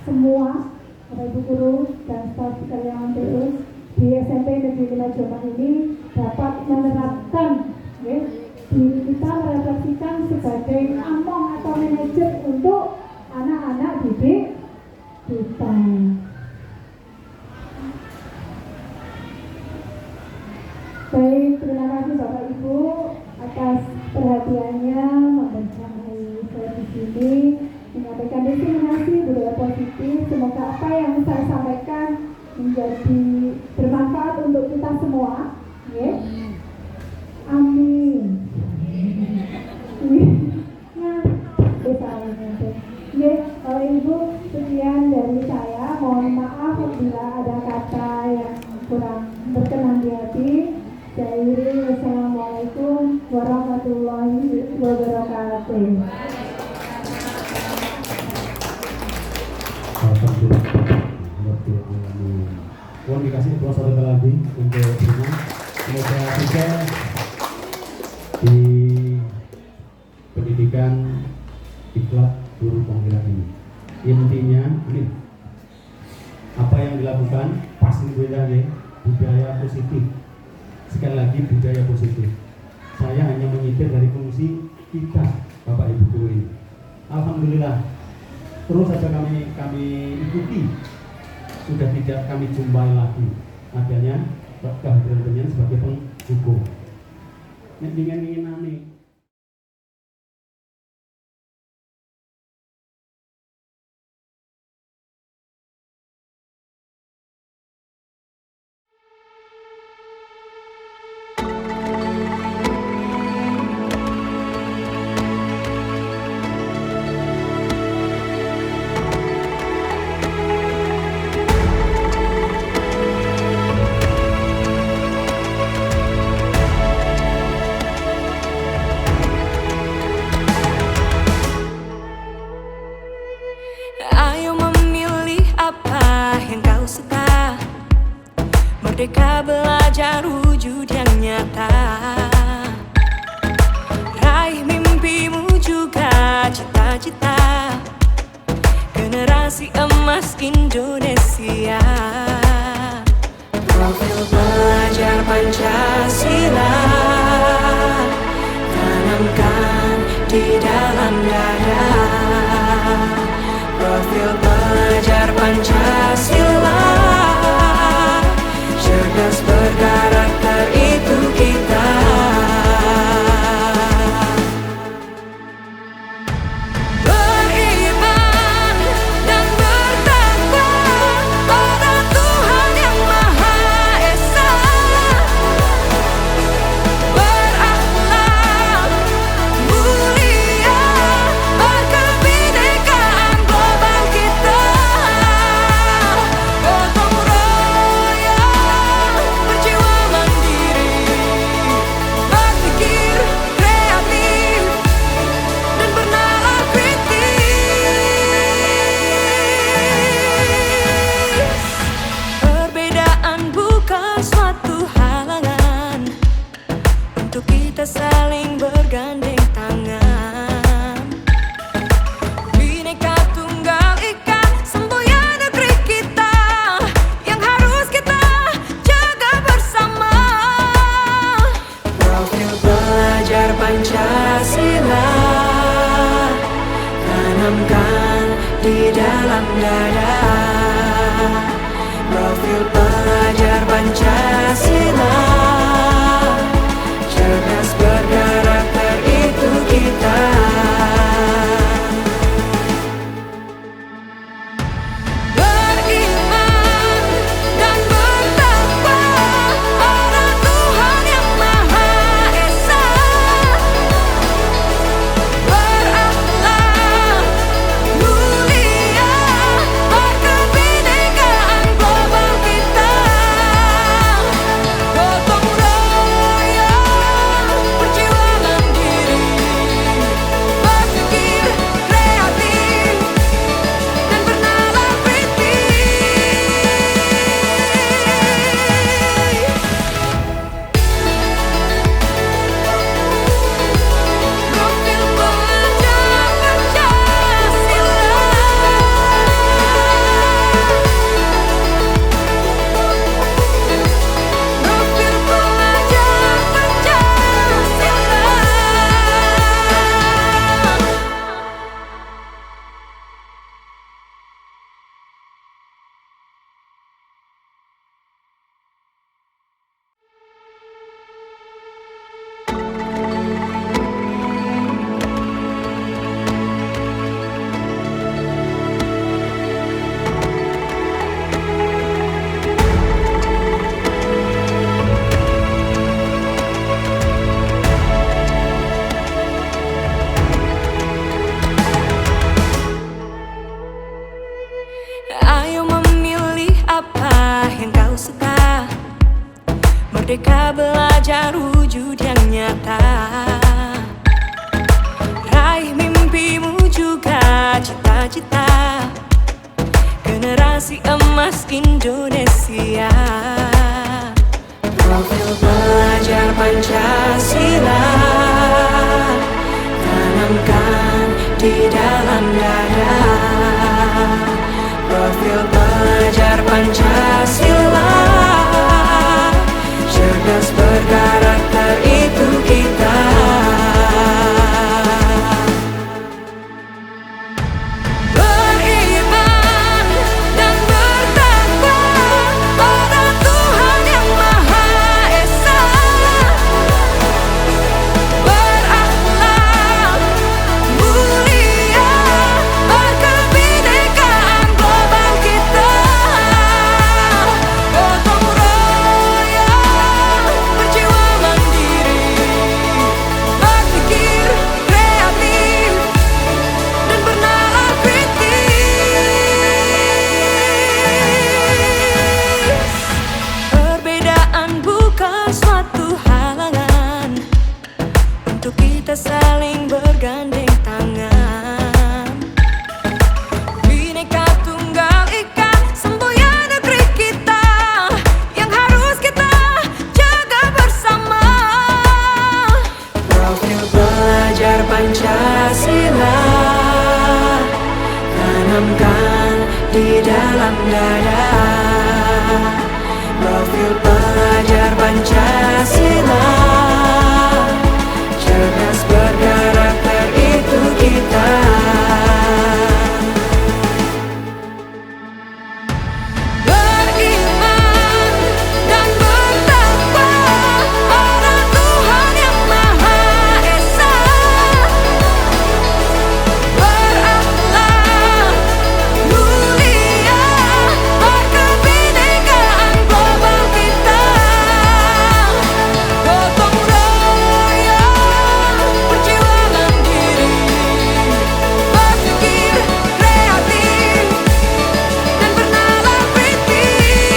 semua, Bapak Ibu guru dan staf sekalian terus di SMP Negeri 5 Jombang ini dapat menerapkan, ya, diri kita merefleksikan sebagai among atau manajer untuk anak-anak didik kita. Baik, terima kasih Bapak Ibu atas perhatiannya membersamai saya di sini, menyampaikan diskriminasi budaya positif. Semoga apa yang saya sampaikan menjadi bermanfaat untuk kita semua, ya. Amin. Nah, apabila ada kata yang kurang berkenan di hati, saya akhiri. Wassalamualaikum warahmatullahi wabarakatuh. Mohon dikasih dua satu lagi untuk semua. Semoga sukses di pendidikan ikhlak guru penggerak ini. Intinya ini apa yang dilakukan pasti berbeda, budaya positif. Sekali lagi budaya positif. Saya hanya menyitir dari fungsi kita Bapak Ibu guru ini. Alhamdulillah terus saja kami ikuti, sudah tidak kami jumpai lagi adanya kehadiran penyanyi sebagai penghubung. Nek ingin Ayo memilih apa yang kau suka. Merdeka belajar wujud yang nyata. Raih mimpimu juga cita-cita. Generasi emas Indonesia. Profil belajar Pancasila tanamkan di dalam dada. Profil belajar Pancasila, cerdas berkarakter itu kita. Beriman dan bertakwa pada Tuhan Yang Maha Esa. Berakhlak mulia, berkebinekaan global kita. Gotong royong, berjiwa mandiri, berpikir kreatif dan bernalar kritis. Perbedaan bukan suatu halangan untuk kita saling bergandeng tangan. Bhinneka Tunggal Ika, semboyan negeri kita yang harus kita jaga bersama. Profil belajar Pancasila tanamkan di dalam dada. Profil belajar Pancasila, cerdas berkarakter itu kita. Beriman dan bertakwa pada Tuhan Yang Maha Esa. Berakhlak mulia, Merdeka belajar wujud yang nyata. Raih mimpimu juga cita-cita. Generasi emas Indonesia. Profil pelajar Pancasila tanamkan di dalam dada. Profil pelajar Pancasila, cerdas berkarakter itu kita. Beriman dan bertakwa pada Tuhan Yang Maha Esa. Berakhlak mulia, berkebinekaan global kita. Gotong royong, berjiwa mandiri, berpikir kreatif dan bernalar kritis. Perbedaan bukan suatu halangan untuk kita saling bergandeng tangan. Bhinneka Tunggal Ika, semboyan negeri kita yang harus kita jaga bersama. Profil pelajar Pancasila tanamkan di dalam dada. Profil pelajar Pancasila, cerdas berkarakter itu kita. Beriman dan bertakwa pada Tuhan Yang Maha Esa. Berakhlak mulia, berkebinekaan global kita. Gotong royong, berjiwa mandiri, berpikir kreatif dan bernalar kritis.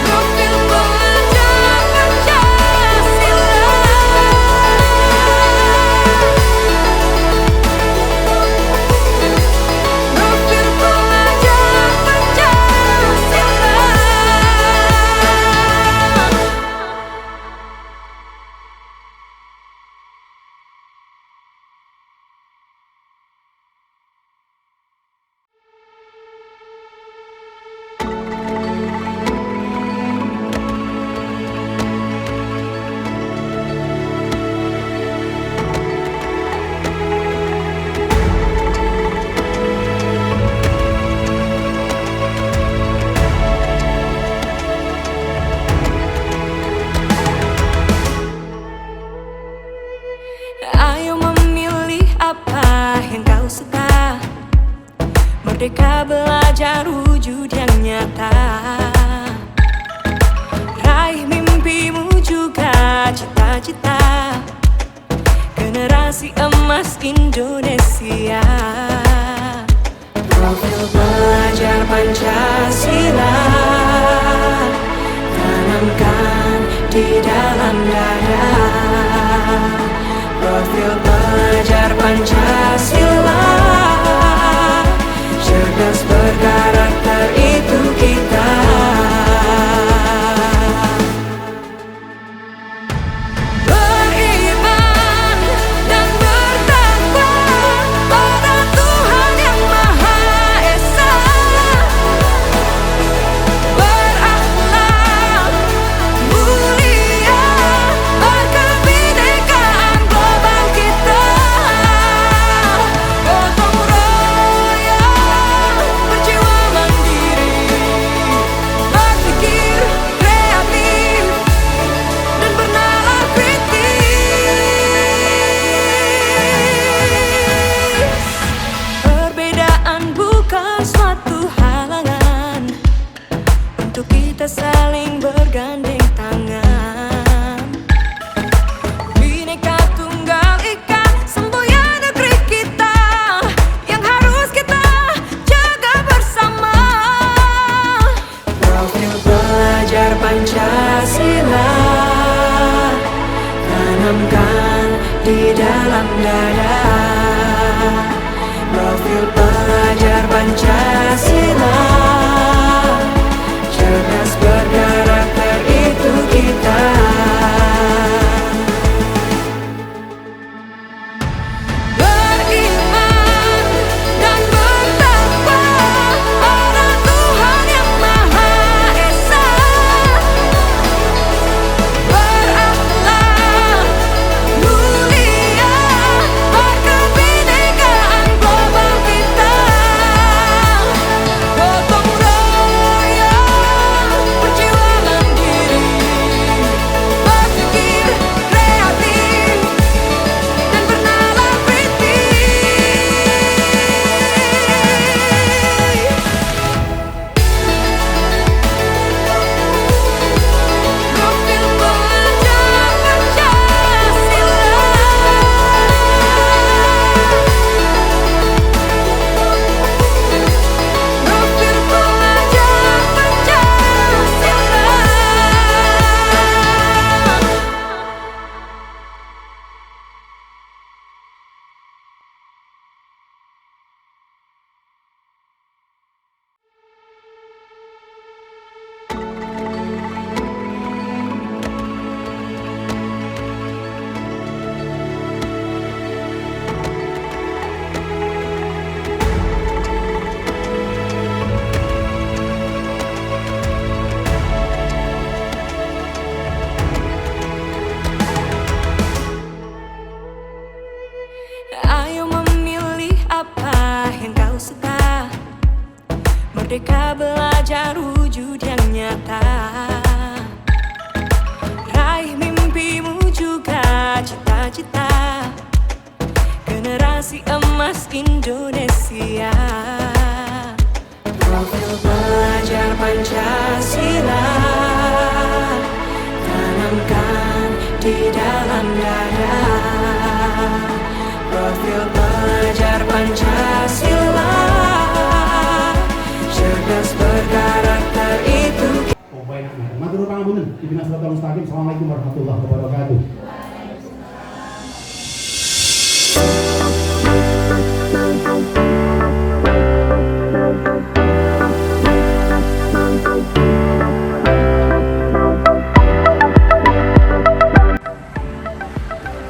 Profil pelajar Pancasila. Profil pelajar Pancasila. Ayo memilih apa yang kau suka. Merdeka belajar wujud yang nyata. Raih mimpimu juga cita-cita. Generasi emas Indonesia. Profil pelajar Pancasila tanamkan di dalam dada. Profil pelajar Pancasila, cerdas berkarakter itu kita. Beriman dan bertakwa pada Tuhan Yang Maha Esa. Berakhlak mulia, berkebinekaan global kita. Gotong royong, berjiwa mandiri, berpikir kreatif dan bernalar kritis. Perbedaan bukan suatu halangan untuk kita saling bergandeng tangan. Bhinneka Tunggal Ika, semboyan negeri kita yang harus Pancasila tanamkan di dalam dada. Profil pelajar Pancasila, cerdas berkarakter itu kita. Beriman dan bertakwa pada Tuhan Yang Maha Esa, berakhlak mulia, berkebinekaan global kita. Gotong royong perjuangan diri, berpikir kreatif dan bernalar kritis. Profil pelajar Pancasila, profil pelajar Pancasila. Ayo memilih apa yang kau suka. Merdeka belajar wujud yang nyata. Raih mimpimu juga cita-cita. Generasi emas Indonesia. Profil pelajar Pancasila tanamkan di dalam dada. Profil pelajar Pancasila, cerdas berkarakter itu. Matur pangapunten, Ibnu Siratal Mustaqim. Assalamualaikum warahmatullahi wabarakatuh.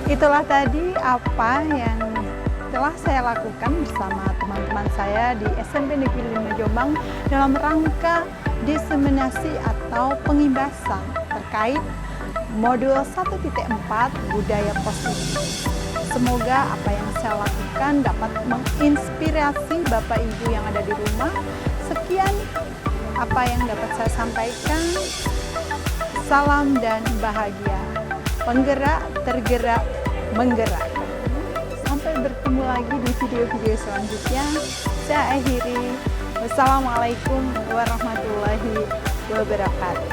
Itulah tadi apa yang telah saya lakukan bersama teman-teman saya di SMP Negeri 5 Jombang dalam rangka diseminasi atau pengimbasan terkait modul 1.4 budaya positif. Semoga apa yang saya lakukan dapat menginspirasi Bapak Ibu yang ada di rumah. Sekian apa yang dapat saya sampaikan. Salam dan bahagia. Penggerak, tergerak, menggerak. Sampai bertemu lagi di video-video selanjutnya. Saya akhiri. Wassalamualaikum warahmatullahi wabarakatuh.